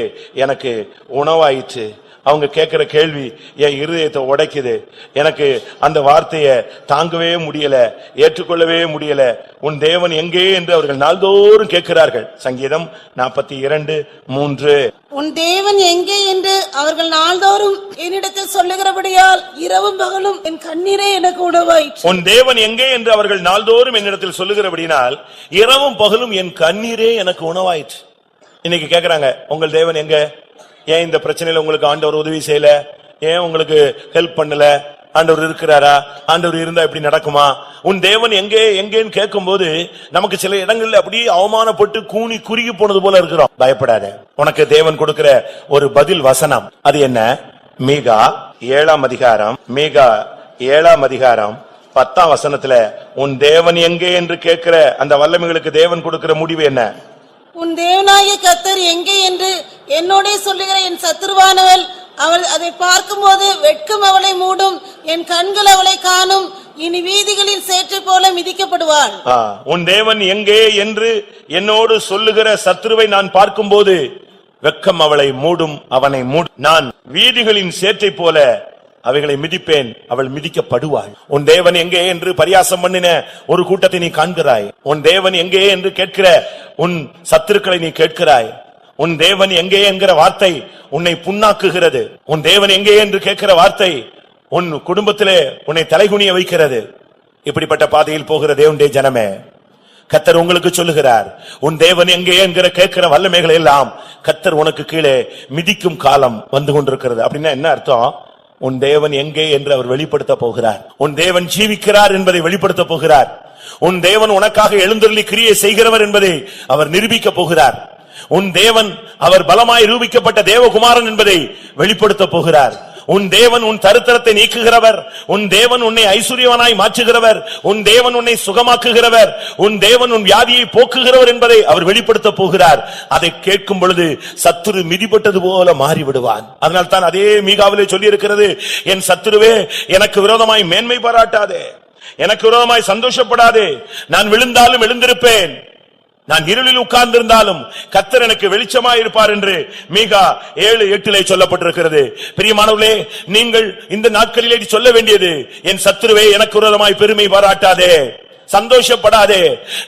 எனக்கு உணவாயிற்று. அவங்க கேட்கிற கேள்வி என் இருதயத்தை உடைக்குது. எனக்கு அந்த வார்த்தையை தாங்கவே முடியல, ஏற்றுக்கொள்ளவே முடியல. உன் தேவன் எங்கே என்று அவர்கள் நாள்தோறும் கேட்கிறார்கள். சங்கீதம் 42:3. உன் தேவன் எங்கே என்று அவர்கள் நாள்தோறும் என்னிடத்தில் சொல்லுகிறபடியால் இரவும் பகலும் என் கண்ணீரே எனக்கு உணவாயிற்று. உன் தேவன் எங்கே என்று அவர்கள் நாள்தோறும் என்னிடத்தில் சொல்லுகிறபடினால் இரவும் பகலும் என் கண்ணீரே எனக்கு உணவாயிற்று. இன்னைக்கு கேக்குறாங்க, உங்கள் தேவன் எங்க? ஏன் இந்த பிரச்சனையில உங்களுக்கு ஆண்டவர் உதவி செய்யல? ஏன் உங்களுக்கு ஹெல்ப் பண்ணல? ஆண்டவர் இருக்கிறாரா? ஆண்டவர் இருந்தா இப்படி நடக்குமா? உன் தேவன் எங்கே எங்கேன்னு கேட்கும் போது நமக்கு சில இடங்கள்ல அப்படியே அவமானப்பட்டு கூனி குறுகி போனது போல இருக்கிறோம். பயப்படாத, உனக்கு தேவன் கொடுக்கிற ஒரு பதில் வசனம். அது என்ன? மீகா 7ஆம் அதிகாரம் 10ஆம் வசனத்துல உன் தேவன் எங்கே என்று கேட்கிற அந்த வல்லமைகளுக்கு தேவன் கொடுக்கிற முடிவு என்ன? உன் தேவனாகிய கர்த்தர் எங்கே என்று என்னோட சொல்லுகிற என் சத்துருவானவள் அவள் அதை பார்க்கும்போது வெட்கம் அவளை மூடும், என் கண்கள் அவளை காணும், இனி வீதிகளில் சேற்றை போல மிதிக்கப்படுவாள். உன் தேவன் எங்கே என்று என்னோடு சொல்லுகிற சத்துருவை நான் பார்க்கும்போது வெட்கம் அவளை மூடும், அவனை மூடும். நான் வீதிகளின் சேற்றை போல அவைகளை மிதிப்பேன், அவள் மிதிக்கப்படுவாள். உன் தேவன் எங்கே என்று பரியாசம் பண்ணின ஒரு கூட்டத்தை நீ காண்கிறாய். உன் தேவன் எங்கே என்று கேட்கிற உன் சத்துருக்களை நீ கேட்கிறாய். உன் தேவன் எங்கே என்கிற வார்த்தை உன்னை புண்ணாக்குகிறது. உன் தேவன் எங்கே என்று கேட்கிற வார்த்தை உன் குடும்பத்திலே உன்னை தலைகுனிய வைக்கிறது. இப்படிப்பட்ட பாதையில் போகிற தேவனுடைய ஜனமே, கர்த்தர் உங்களுக்கு சொல்லுகிறார், உன் தேவன் எங்கே என்கிற கேட்கிற வல்லமைகளை எல்லாம் கர்த்தர் உனக்கு கீழே மிதிக்கும் காலம் வந்து கொண்டிருக்கிறது. அப்படின்னா என்ன அர்த்தம்? உன் தேவன் எங்கே என்று அவர் வெளிப்படுத்த போகிறார். உன் தேவன் ஜீவிக்கிறார் என்பதை வெளிப்படுத்த போகிறார். உன் தேவன் உனக்காக எழுந்தருளி கிரியை செய்கிறவர் என்பதை அவர் நிரூபிக்க போகிறார். உன் தேவன் அவர் பலமாய் ரூபிக்கப்பட்ட தேவகுமாரன் என்பதை வெளிப்படுத்த போகிறார். உன் தேவன் உன் தரித்திரத்தை நீக்குகிறவர். உன் தேவன் உன்னை ஐஸ்வர்யவானாய் மாற்றுகிறவர். உன் தேவன் உன்னை சுகமாக்குகிறவர். உன் தேவன் உன் வியாதியை போக்குகிறவர் என்பதை அவர் வெளிப்படுத்த போகிறார். அதை கேட்கும் பொழுது சத்துரு மிதிப்பட்டது போல மாறிவிடுவான். அதனால் தான் அதே மீகாவிலே சொல்லி இருக்கிறது, என் சத்துருவே எனக்கு விரோதமாய் மேன்மை பாராட்டாதே, எனக்கு விரோதமாய் சந்தோஷப்படாதே. நான் விழுந்தாலும் எழுந்திருப்பேன், நான் இருளில் உட்கார்ந்திருந்தாலும் கர்த்தர் எனக்கு வெளிச்சமாய் இருப்பார் என்று மீகா 7:8 சொல்லப்பட்டிருக்கிறது. பிரியமானவர்களே, நீங்கள் இந்த நாட்களிலே சொல்ல வேண்டியது, என் சத்துருவே எனக்கு விரோதமாய் பெருமை பாராட்டாதே, சந்தோஷப்படாதே.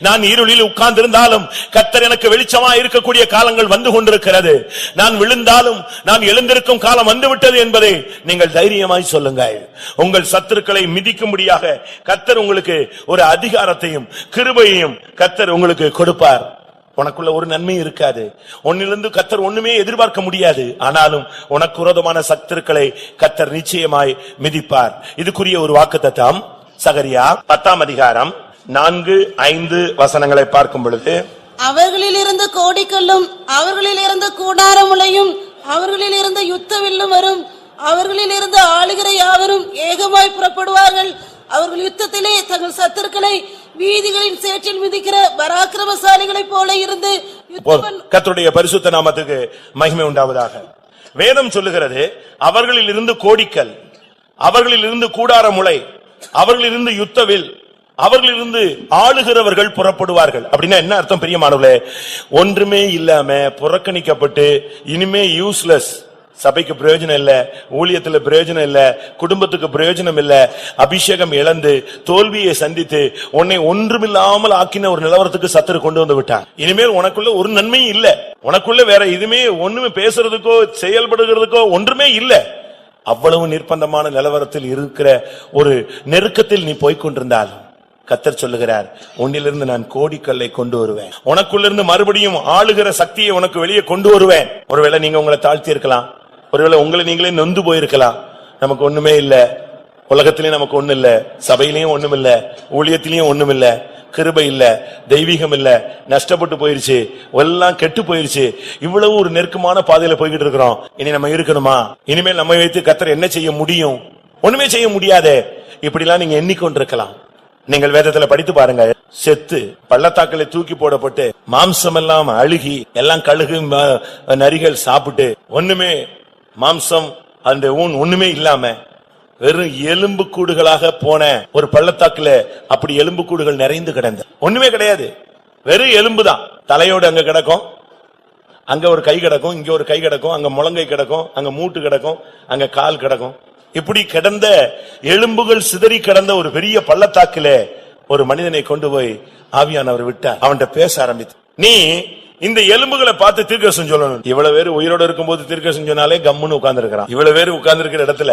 நான் இருளில் உட்கார்ந்திருந்தாலும் கர்த்தர் எனக்கு வெளிச்சமா இருக்கக்கூடிய காலங்கள் வந்து கொண்டிருக்கிறது. நான் விழுந்தாலும் நான் எழுந்திருக்கும் காலம் வந்துவிட்டது என்பதை நீங்கள் தைரியமாய் சொல்லுங்கள். உங்கள் சத்துருக்களை மிதிக்கும்படியாக கர்த்தர் உங்களுக்கு ஒரு அதிகாரத்தையும் கிருபையையும் கர்த்தர் உங்களுக்கு கொடுப்பார். உனக்குள்ள ஒரு நன்மை இருக்காது. உன்னிலிருந்து கர்த்தர் ஒண்ணுமே எதிர்பார்க்க முடியாது. ஆனாலும் உனக்கு விரோதமான சத்துருக்களை கர்த்தர் நிச்சயமாய் மிதிப்பார். இதுக்குரிய ஒரு வாக்குத்தத்தம் சகரியா 10ஆம் அதிகாரம் 4-5 வசனங்களை பார்க்கும் பொழுது, அவர்களில் இருந்து கோடிக்கல்லும் அவர்களில் இருந்து கூடாரமுளையும் அவர்களில் இருந்து யுத்த வில்லும் வரும். அவர்களில் இருந்து ஆளுகிற யாவரும் ஏகமாய் புறப்படுவார்கள். அவர்கள் யுத்தத்திலே தங்கள் சத்துருக்களை வீதிகளின் சேற்றில் மிதிக்கிற பராக்கிரமசாலிகளைப் போல இருந்து கர்த்தருடைய பரிசுத்த நாமத்துக்கு மகிமை உண்டாவதாக. வேதம் சொல்லுகிறது, அவர்களில் இருந்து கோடிக்கல், அவர்களில் இருந்து கூடாரமுளை, அவர்களில் இருந்து யுத்தவில், அவர்களிலிருந்து ஆளுகிறவர்கள் புறப்படுவார்கள். அப்படின்னா என்ன அர்த்தம் பிரியமானவர்களே? ஒன்றுமே இல்லாம புறக்கணிக்கப்பட்டு இனிமே யூஸ்லெஸ், சபைக்கு பிரயோஜனம் இல்ல, ஊழியத்துல பிரயோஜனம் இல்ல, குடும்பத்துக்கு பிரயோஜனம் இல்ல, அபிஷேகம் இழந்து தோல்வியை சந்தித்து உன்னை ஒன்றுமில்லாமல் ஆக்கின ஒரு நிலவரத்துக்கு சத்துரு கொண்டு வந்து விட்டான். இனிமேல் உனக்குள்ள ஒரு நன்மையும் இல்ல, உனக்குள்ள வேற இதுமே ஒண்ணுமே பேசுறதுக்கோ செயல்படுகிறதுக்கோ ஒன்றுமே இல்ல. அவ்வளவு நிர்பந்தமான நிலவரத்தில் இருக்கிற ஒரு நெருக்கத்தில் நீ போய்கொண்டிருந்தாலும் கர்த்தர் சொல்லுகிறார், உன்னிலிருந்து நான் கோடிக்கல்லை கொண்டு வருவேன். உனக்குள்ளிருந்து மறுபடியும் ஆளுகிற சக்தியை உனக்கு வெளியே கொண்டு வருவேன். ஒருவேளை நீங்க உங்களை தாழ்த்தி இருக்கலாம், ஒருவேளை உங்களை நீங்களே நொந்து போயிருக்கலாம். நமக்கு ஒண்ணுமே இல்ல, உலகத்திலயும் நமக்கு ஒண்ணு இல்ல, சபையிலயும் ஒண்ணும் இல்ல, ஊழியத்திலயும் ஒண்ணும் இல்ல, கிருபை இல்ல, தெய்வீகம் இல்ல, நஷ்டப்பட்டு போயிருச்சு, எல்லாம் கெட்டு போயிருச்சு. இவ்வளவு ஒரு நெருக்கமான பாதையில போய்கிட்டு இருக்கிறோம். இனி நம்ம இருக்கணுமா? இனிமேல் நம்ம வைத்து கர்த்தர் என்ன செய்ய முடியும்? ஒண்ணுமே செய்ய முடியாதே. இப்படிலாம் நீங்க எண்ணிக்கொண்டிருக்கலாம். நீங்கள் வேதத்துல படித்து பாருங்க, செத்து பள்ளத்தாக்களை தூக்கி போடப்பட்டு மாம்சம் எல்லாம் அழுகி எல்லாம் கழுகு நரிகள் சாப்பிட்டு ஒண்ணுமே மாம்சம் அந்த ஒண்ணுமே இல்லாம வெறும் எலும்பு கூடுகளாக போன ஒரு பள்ளத்தாக்குல அப்படி எலும்பு கூடுகள் நிறைந்து கிடந்த ஒண்ணுமே கிடையாது. வெறும் எலும்பு தான். தலையோடு அங்க கிடக்கும், அங்க ஒரு கை கிடக்கும், இங்க ஒரு கை கிடக்கும், அங்க முழங்கை கிடக்கும், அங்க மூட்டு கிடக்கும், அங்க கால் கிடக்கும். இப்படி கிடந்த எலும்புகள் சிதறி கிடந்த ஒரு பெரிய பள்ளத்தாக்கிலே ஒரு மனிதனை கொண்டு போய் ஆவியானவர் விட்டார். அவன்கிட்ட பேச ஆரம்பித்து, நீ இந்த எலும்புகளை பார்த்து தீர்க்கதரிசனம் சொல்லணும். இவ்வளவு பேர் உயிரோட இருக்கும்போது தீர்க்கதரிசனம் சொன்னாலே கம்முன்னு உட்கார்ந்து இருக்கிறான். இவ்வளவு பேர் உட்கார்ந்து இருக்கிற இடத்துல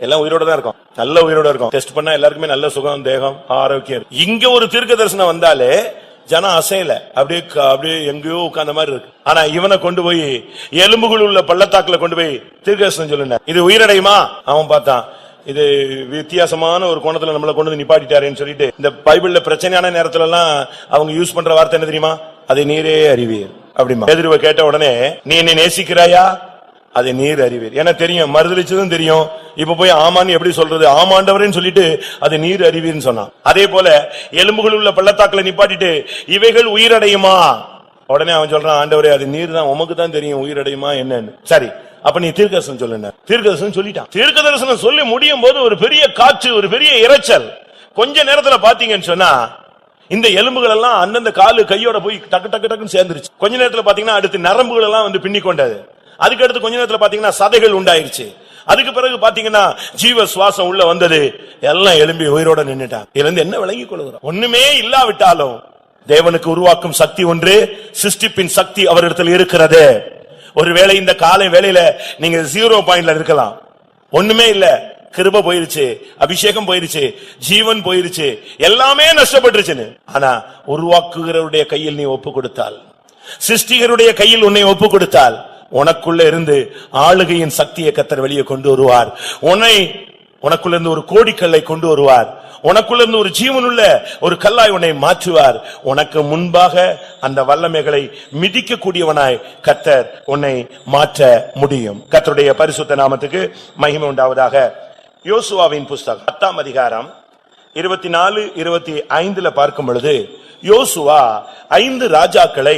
எல்லாம் உயிரோட தான் இருக்கும், நல்ல உயிரோட இருக்கும். டெஸ்ட் பண்ணா எல்லாருக்குமே நல்ல சுகம், தேகம், ஆரோக்கியம். இங்க ஒரு தீர்க்கதரிசனம் வந்தாலே ஜனம் அசையல, அப்படியே எங்கேயோ உட்கார்ந்த மாதிரி இருக்கு. ஆனா இவனை கொண்டு போய் எலும்புகள் உள்ள பள்ளத்தாக்குல கொண்டு போய் தீர்க்கதரிசனம் சொல்லுங்க, இது உயிரடையுமா? அவன் பார்த்தான், இது வித்தியாசமான ஒரு கோணத்துல நம்மளை கொண்டு வந்து நிப்பாட்டிட்டாருன்னு சொல்லிட்டு, இந்த பைபிள்ல பிரச்சனையான நேரத்துல எல்லாம் அவங்க யூஸ் பண்ற வார்த்தை என்ன தெரியுமா? அதை நீரே அறிவீர் அப்படிமா. பேதுருவை கேட்ட உடனே, நீ என்னை நேசிக்கிறாயா? அதை நீர் அறிவீர். என தெரியும், மறுதளிச்சதும் தெரியும். இப்ப போய் ஆமான்னு எப்படி சொல்றது? ஆமாண்டவரேன்னு சொல்லிட்டு அது நீர் அறிவீர்னு சொன்னான். அதே போல எலும்புகள் உள்ள பள்ளத்தாக்குல நிப்பாட்டிட்டு இவைகள் உயிரடையுமா? உடனே அவன் சொல்றான், ஆண்டவரே அது நீர் தான், உமக்கு தான் தெரியும் உயிரடையுமா என்னன்னு. சரி, அப்ப நீ தீர்க்கதரிசனம் சொல்லுங்க. தீர்க்கதரிசனம் சொல்லிட்டான். தீர்க்கதரிசனம் சொல்லி முடியும் போது ஒரு பெரிய காற்று, ஒரு பெரிய இரைச்சல். கொஞ்ச நேரத்துல பாத்தீங்கன்னு சொன்னா இந்த எலும்புகள் எல்லாம் அந்தந்த காலு கையோட போய் டக்கு டக்கு டக்குன்னு சேர்ந்துருச்சு. கொஞ்ச நேரத்துல பாத்தீங்கன்னா அடுத்து நரம்புகள் எல்லாம் வந்து பின்னி கொண்டது. அதுக்கு அடுத்து கொஞ்ச நேரத்துல பாத்தீங்கன்னா சதைகள் உண்டாயிருச்சு. அதுக்கு பிறகு பாத்தீங்கன்னா ஜீவ சுவாசம் உள்ள வந்தது. எல்லாம் எலும்பி உயிரோட நின்னுட்டான். இதுல இருந்து என்ன விளங்கிக் கொள்கிறோம்? ஒண்ணுமே இல்லாவிட்டாலும் தேவனுக்கு உருவாக்கும் சக்தி ஒன்று, சிருஷ்டிப்பின் சக்தி அவரிடத்தில் இருக்கிறது. ஒருவேளை இந்த காலை வேளையில நீங்க 0 பாயிண்ட்ல இருக்கலாம், ஒண்ணுமே இல்ல, கிருபை போயிருச்சு, அபிஷேகம் போயிருச்சு, ஜீவன் போயிருச்சு, எல்லாமே நஷ்டப்பட்டுருச்சுன்னு. ஆனா உருவாக்குகிறவருடைய கையில் நீ ஒப்பு கொடுத்தால், சிருஷ்டிகருடைய கையில் உன்னை ஒப்பு கொடுத்தால், உனக்குள்ள இருந்து ஆளுகையின் சக்தியை கர்த்தர் வெளியே கொண்டு வருவார். உனக்குள்ள இருந்து ஒரு கோடிக்கல்லை கொண்டு வருவார். உனக்குள்ள இருந்து ஒரு ஜீவனுள்ள ஒரு கல்லாய் உன்னை மாற்றுவார். உனக்கு முன்பாக அந்த வல்லமைகளை மிதிக்க கூடியவனாய் கர்த்தர் உன்னை மாற்ற முடியும். கர்த்தருடைய பரிசுத்த நாமத்துக்கு மகிமை உண்டாவதாக. யோசுவாவின் புஸ்தகம் 10ஆம் அதிகாரம் 24-25 பார்க்கும் பொழுது, யோசுவா 5 ராஜாக்களை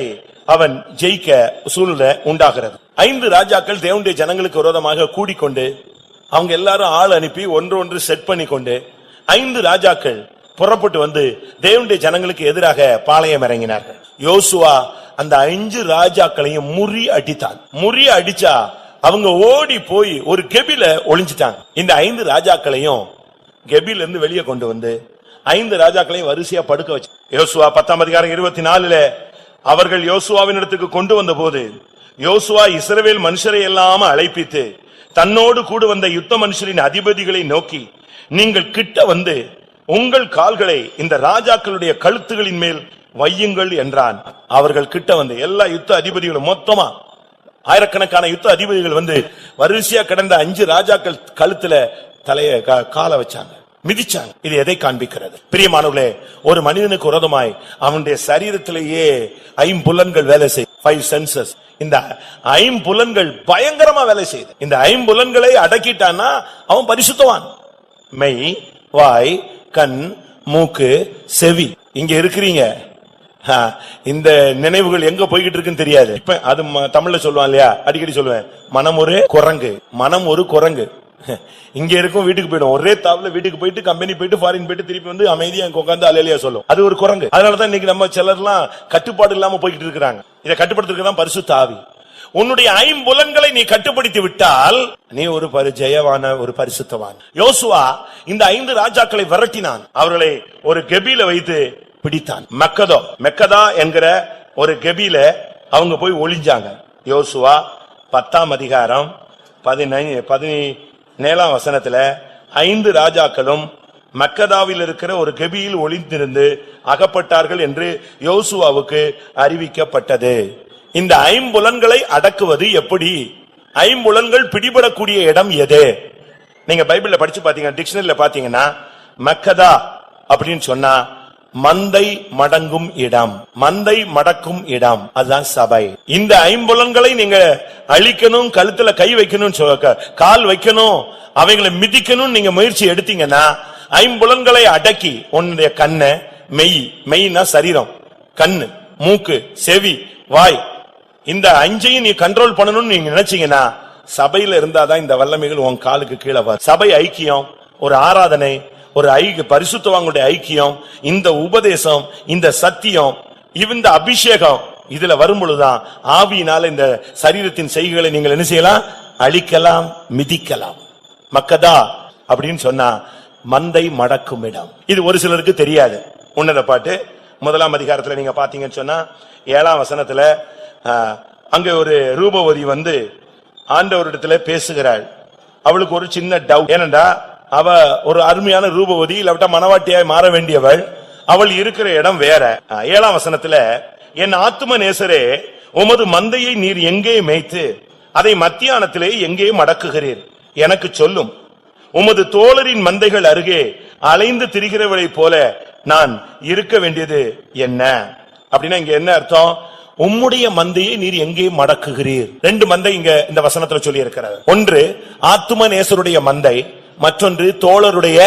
அவன் ஜெயிக்க சூழ்நிலை உண்டாகிறது. 5 ராஜாக்கள் தேவனுடைய ஜனங்களுக்கு விரோதமாக கூடிக்கொண்டு அவங்க எல்லாரும் ஆள் அனுப்பி ஒன்று செட் பண்ணி கொண்டு 5 ராஜாக்கள் புறப்பட்டு வந்து தேவனுடைய ஜனங்களுக்கு எதிராக பாளையம் இறங்கினார்கள். யோசுவா அந்த 5 ராஜாக்களையும் முறி அடித்தான். முறி அடிச்சா அவங்க ஓடி போய் ஒரு கெபில ஒளிஞ்சிட்டாங்க. இந்த 5 ராஜாக்களையும் கெபில இருந்து வெளியே கொண்டு வந்து 5 ராஜாக்களையும் வரிசையா படுக்க வச்சு யோசுவா 10:24 அவர்கள் யோசுவாவின் இடத்துக்கு கொண்டு வந்த போது யோசுவா இஸ்ரவேல் மனுஷரை எல்லாம் அழைப்பித்து தன்னோடு கூட வந்த யுத்த மனுஷரின் அதிபதிகளை நோக்கி, நீங்கள் கிட்ட வந்து உங்கள் கால்களை இந்த ராஜாக்களுடைய கழுத்துகளின் மேல் வையுங்கள் என்றான். அவர்கள் கிட்ட வந்து எல்லா யுத்த அதிபதிகளும் மொத்தமா ஆயிரக்கணக்கான யுத்த அதிபதிகள் வந்து வரிசையா கிடந்த 5 ராஜாக்கள் கழுத்துல தலைய கால வச்சாங்க, மிதிச்சாங்க. இது எதை காண்பிக்கிறது? பிரியமானவர்களே, ஒரு மனிதனுக்கு விரோதமாய் அவனுடைய சரீரத்திலேயே 5 புலன்கள் வேலை செய்யும். 5 சென்சஸ். இந்த 5 புலன்கள் பயங்கரமா வேலை செய்யுது. இந்த 5 புலன்களை அடக்கிட்டான்னா அவன் பரிசுத்தவான். மெய், வாய், கண், மூக்கு, செவி. இங்க இருக்கிறீங்க, இந்த நினைவுகள் எங்க போய்கிட்டு இருக்குன்னு தெரியாது. இப்ப அது தமிழ்ல சொல்லுவான் இல்லையா, அடிக்கடி சொல்லுவேன், மனம் ஒரு குரங்கு. மனம் ஒரு குரங்கு. இங்க இருக்கும், வீட்டுக்கு போயிடும். ஒரே தாவல வீட்டுக்கு போயிட்டு கம்பெனி போயிட்டு ஃபாரின் போயிட்டு திருப்பி வந்து அமைதியா உட்கார்ந்து அலையிலையா சொல்லும். அது ஒரு குரங்கு. அதனாலதான் இன்னைக்கு நம்ம சிலர்லாம் கட்டுப்பாடு இல்லாம போய்கிட்டு இருக்கிறாங்க. இதை கட்டுப்படுத்துறதுதான் பரிசுத்த ஆவி. உன்னுடைய 5 புலன்களை நீ கட்டுப்படுத்தி விட்டால் நீ ஒரு ஜெயவான ஒரு பரிசுத்தவான். யோசுவா இந்த 5 ராஜாக்களை விரட்டினான். அவர்களை ஒரு கெபில வைத்து பிடித்தான். மெக்கதா என்கிற ஒரு கெபில அவங்க போய் ஒளிஞ்சாங்க. யோசுவா 10:17 5 ராஜாக்களும் மக்கதாவில் இருக்கிற ஒரு கெபியில் ஒளிந்திருந்து அகப்பட்டார்கள் என்று யோசுவாவுக்கு அறிவிக்கப்பட்டது. இந்த 5 புலன்களை அடக்குவது எப்படி? 5 புலன்கள் பிடிபடக்கூடிய இடம் எது? நீங்க பைபிள்ல படிச்சு பாத்தீங்க, டிக்ஷனரியில பாத்தீங்கன்னா மக்கதா அப்படின்னு சொன்னா மந்தை மடங்கும் இடம், மந்தை மடக்கும் இடம், அதுதான் சபை. இந்த 5 புலன்களை நீங்க அழிக்கணும், கழுத்துல கை வைக்கணும், கால் வைக்கணும், அவைகளை மிதிக்கணும் நீங்க முயற்சி எடுத்தீங்கன்னா 5 புலன்களை அடக்கி உன்னுடைய கண்ணு, மெய்னா சரீரம், கண்ணு, மூக்கு, செவி, வாய், இந்த 5ஐயும் நீ கண்ட்ரோல் பண்ணணும்னு நீங்க நினைச்சீங்கன்னா சபையில இருந்தாதான் இந்த வல்லமைகள் உன் காலுக்கு கீழே வரும். சபை ஐக்கியம், ஒரு ஆராதனை, ஒரு பரிசுத்தவான்களுடைய ஐக்கியம், இந்த உபதேசம், இந்த சத்தியம், இந்த அபிஷேகம் இதுல வரும்பொழுதுதான் ஆவியினால இந்த சரீரத்தின் செய்கைகளை நீங்கள் என்ன செய்யலாம்? அழிக்கலாம், மிதிக்கலாம். மக்கதா அப்படின்னு சொன்னா மந்தை மடக்கும் இடம். இது ஒரு சிலருக்கு தெரியாது. உன்னத பாட்டு 1ஆம் அதிகாரத்துல நீங்க பாத்தீங்கன்னு சொன்னா 7ஆம் வசனத்துல அங்க ஒரு ரூபவதி வந்து ஆண்டவரிடத்துல பேசுகிறாள். அவளுக்கு ஒரு சின்ன டவுட். ஏனண்டா அவ ஒரு அருமையான ரூபவதி, இல்லாவிட்டா மனவாட்டியாய் மாற வேண்டியவள். அவள் இருக்கிற இடம் வேற. 7ஆம் வசனத்துல, என் ஆத்தும நேசரே, உமது மந்தையை நீர் எங்கே மேய்த்து அதை மத்தியானத்திலே எங்கே மடக்குகிறீர்? எனக்கு சொல்லும். உமது தோழரின் மந்தைகள் அருகே அலைந்து திரிகிறவளை போல நான் இருக்க வேண்டியது என்ன? அப்படின்னா இங்க என்ன அர்த்தம்? உம்முடைய மந்தையை நீர் எங்கே மடக்குகிறீர்? 2 மந்தை இங்க இந்த வசனத்துல சொல்லி இருக்கிறார். ஒன்று ஆத்தும நேசருடைய மந்தை, மற்றொன்று தோழருடைய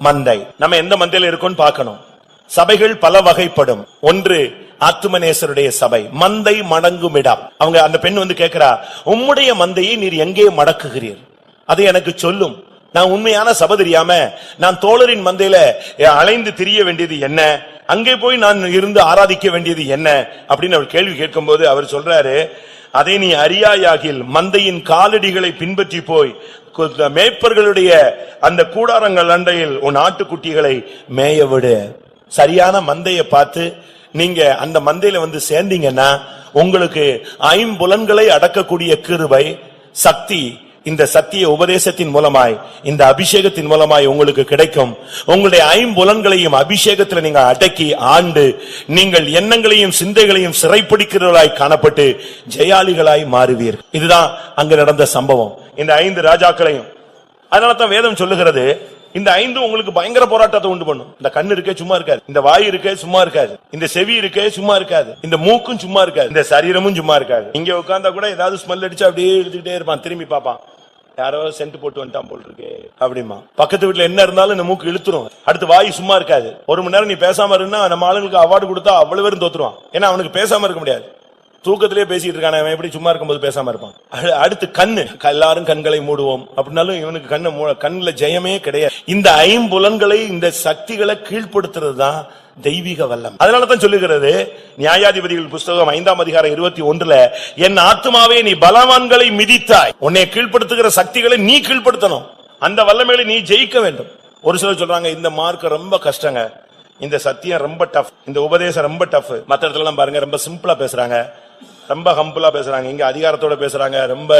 மந்தை. நம்ம எந்த மந்தையில இருக்கோம்னு பார்க்கணும். சபைகள் பல வகைப்படும். ஒன்று ஆத்துமநேசருடைய சபை, மந்தை மடங்கும் இடம். அவங்க அந்த பெண் வந்து கேட்கிறா, உம்முடைய மந்தையை நீர் எங்கே மடக்குகிறீர்? அதை எனக்கு சொல்லும். நான் உண்மையான சபை தெரியாம நான் தோழரின் மந்தையில அலைந்து திரிய வேண்டியது என்ன? அங்கே போய் நான் இருந்து ஆராதிக்க வேண்டியது என்ன அப்படின்னு அவர் கேள்வி கேட்கும் போது அவர் சொல்றாரு, அதை நீ அறியாயாகில் மந்தையின் காலடிகளை பின்பற்றி போய் மேய்ப்பர்களுடைய அந்த கூடாரங்கள் அண்டையில் உன் ஆட்டுக்குட்டிகளை மேய விடு. சரியான மந்தையை பார்த்து நீங்க அந்த மந்தையில வந்து சேர்ந்தீங்கன்னா உங்களுக்கு 5 புலன்களை அடக்கக்கூடிய கிருபை, சக்தி, இந்த சத்திய உபதேசத்தின் மூலமாய், இந்த அபிஷேகத்தின் மூலமாய் உங்களுக்கு கிடைக்கும். உங்களுடைய 5 புலன்களையும் அபிஷேகத்தில் நீங்க அடக்கி ஆண்டு நீங்கள் எண்ணங்களையும் சிந்தைகளையும் சிறைப்பிடிக்கிறவர்களாய் காணப்பட்டு ஜெயாளிகளாய் மாறுவீர். இதுதான் அங்க நடந்த சம்பவம். இந்த 5 ராஜாக்களையும் அதனாலதான் வேதம் சொல்லுகிறது, இந்த 5 உங்களுக்கு பயங்கர போராட்டத்தை உண்டு பண்ணும். இந்த கண்ணு இருக்கே சும்மா இருக்காது, இந்த வாய் இருக்கே சும்மா இருக்காது, இந்த செவி இருக்கே சும்மா இருக்காது, இந்த மூக்கும் சும்மா இருக்காது, இந்த சரீரமும் சும்மா இருக்காது. இங்க உட்கார்ந்தா கூட ஏதாவது ஸ்மெல் அடிச்சு அப்படியே எடுத்துக்கிட்டே இருப்பான், திரும்பி பாப்பான், யாரோ சென்ட் போட்டு வந்துட்டான் போல் இருக்கு அப்படிமா. பக்கத்து வீட்டுல என்ன இருந்தாலும் இந்த மூக்கு இழுத்துரும். அடுத்து வாய் சும்மா இருக்காது. 1 மணி நேரம் நீ பேசாம இருந்தா நம்ம ஆளுங்களுக்கு அவார்டு கொடுத்தா அவ்வளவு பேரும் தோத்துருவான். ஏன்னா அவனுக்கு பேசாம இருக்க முடியாது. தூக்கத்திலே பேசிட்டு இருக்கான, அவன் எப்படி சும்மா இருக்கும்போது பேசாம இருப்பான். அடுத்து கண்ணு, எல்லாரும் கண்களை மூடுவோம் அப்படின்னாலும் இவனுக்கு கண்ணுல ஜெயமே கிடையாது. இந்த 5 புலன்களை, இந்த சக்திகளை கீழ்ப்படுத்துறது தான் தெய்வீக வல்லம். அதனாலதான் சொல்லுகிறது நியாயாதிபதிகள் புஸ்தகம் 5ஆம் அதிகாரம் 21, என் ஆத்துமாவே நீ பலவான்களை மிதித்தாய். உன்னை கீழ்ப்படுத்துகிற சக்திகளை நீ கீழ்ப்படுத்தணும். அந்த வல்லமைகளை நீ ஜெயிக்க வேண்டும். ஒரு சிலர் சொல்றாங்க இந்த மார்க் ரொம்ப கஷ்டங்க, இந்த சத்தியம் ரொம்ப டஃப், இந்த உபதேசம் ரொம்ப டஃப். மத்த இடத்துல எல்லாம் பாருங்க ரொம்ப சிம்பிளா பேசுறாங்க, ரொம்ப ஹம்பிளா பேசுறாங்க. இங்க அதிகாரத்தோட பேசுறாங்க, ரொம்ப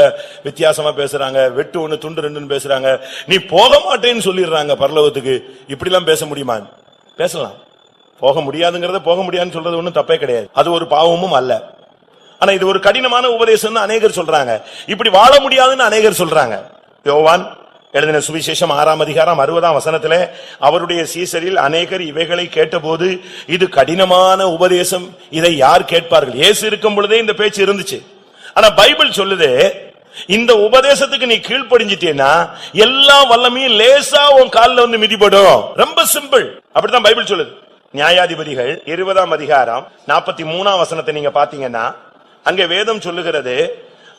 வித்தியாசமா பேசுறாங்க, வெட்டு ஒண்ணு துண்டு ரெண்டுன்னு பேசுறாங்க. நீ போக மாட்டேன்னு சொல்லிடுறாங்க பரலோகத்துக்கு. இப்படி எல்லாம் பேச முடியுமா? பேசலாம். போக முடியாதுங்கறத போக முடியாதுன்னு சொல்றது ஒண்ணும் தப்பே கிடையாது, அது ஒரு பாவமும் அல்ல. ஆனா இது ஒரு கடினமான உபதேசம்னு அநேகர் சொல்றாங்க, இப்படி வாழ முடியாதுன்னு அநேகர் சொல்றாங்க. யோவான் எழுதின சுவிசேஷம் 6ஆம் அதிகாரம் 60ஆம் வசனத்திலே அவருடைய சீசரில் அநேகர் இவைகளை கேட்டபோது, இது கடினமான உபதேசம், இதை யார் கேட்பார்கள்? இயேசு இருக்கும் பொழுதே இந்த பேச்சு இருந்துச்சு. ஆனா பைபிள் சொல்லுது, இந்த உபதேசத்துக்கு நீ கீழ்ப்படிஞ்சிட்டேன்னா எல்லா வல்லமையும் லேசா உன் கால்ல வந்து மிதிபடும். ரொம்ப சிம்பிள். அப்படித்தான் பைபிள் சொல்லுது. நியாயாதிபதிகள் 20ஆம் அதிகாரம் 43ஆம் வசனத்தை நீங்க பாத்தீங்கன்னா அங்கே வேதம் சொல்லுகிறது,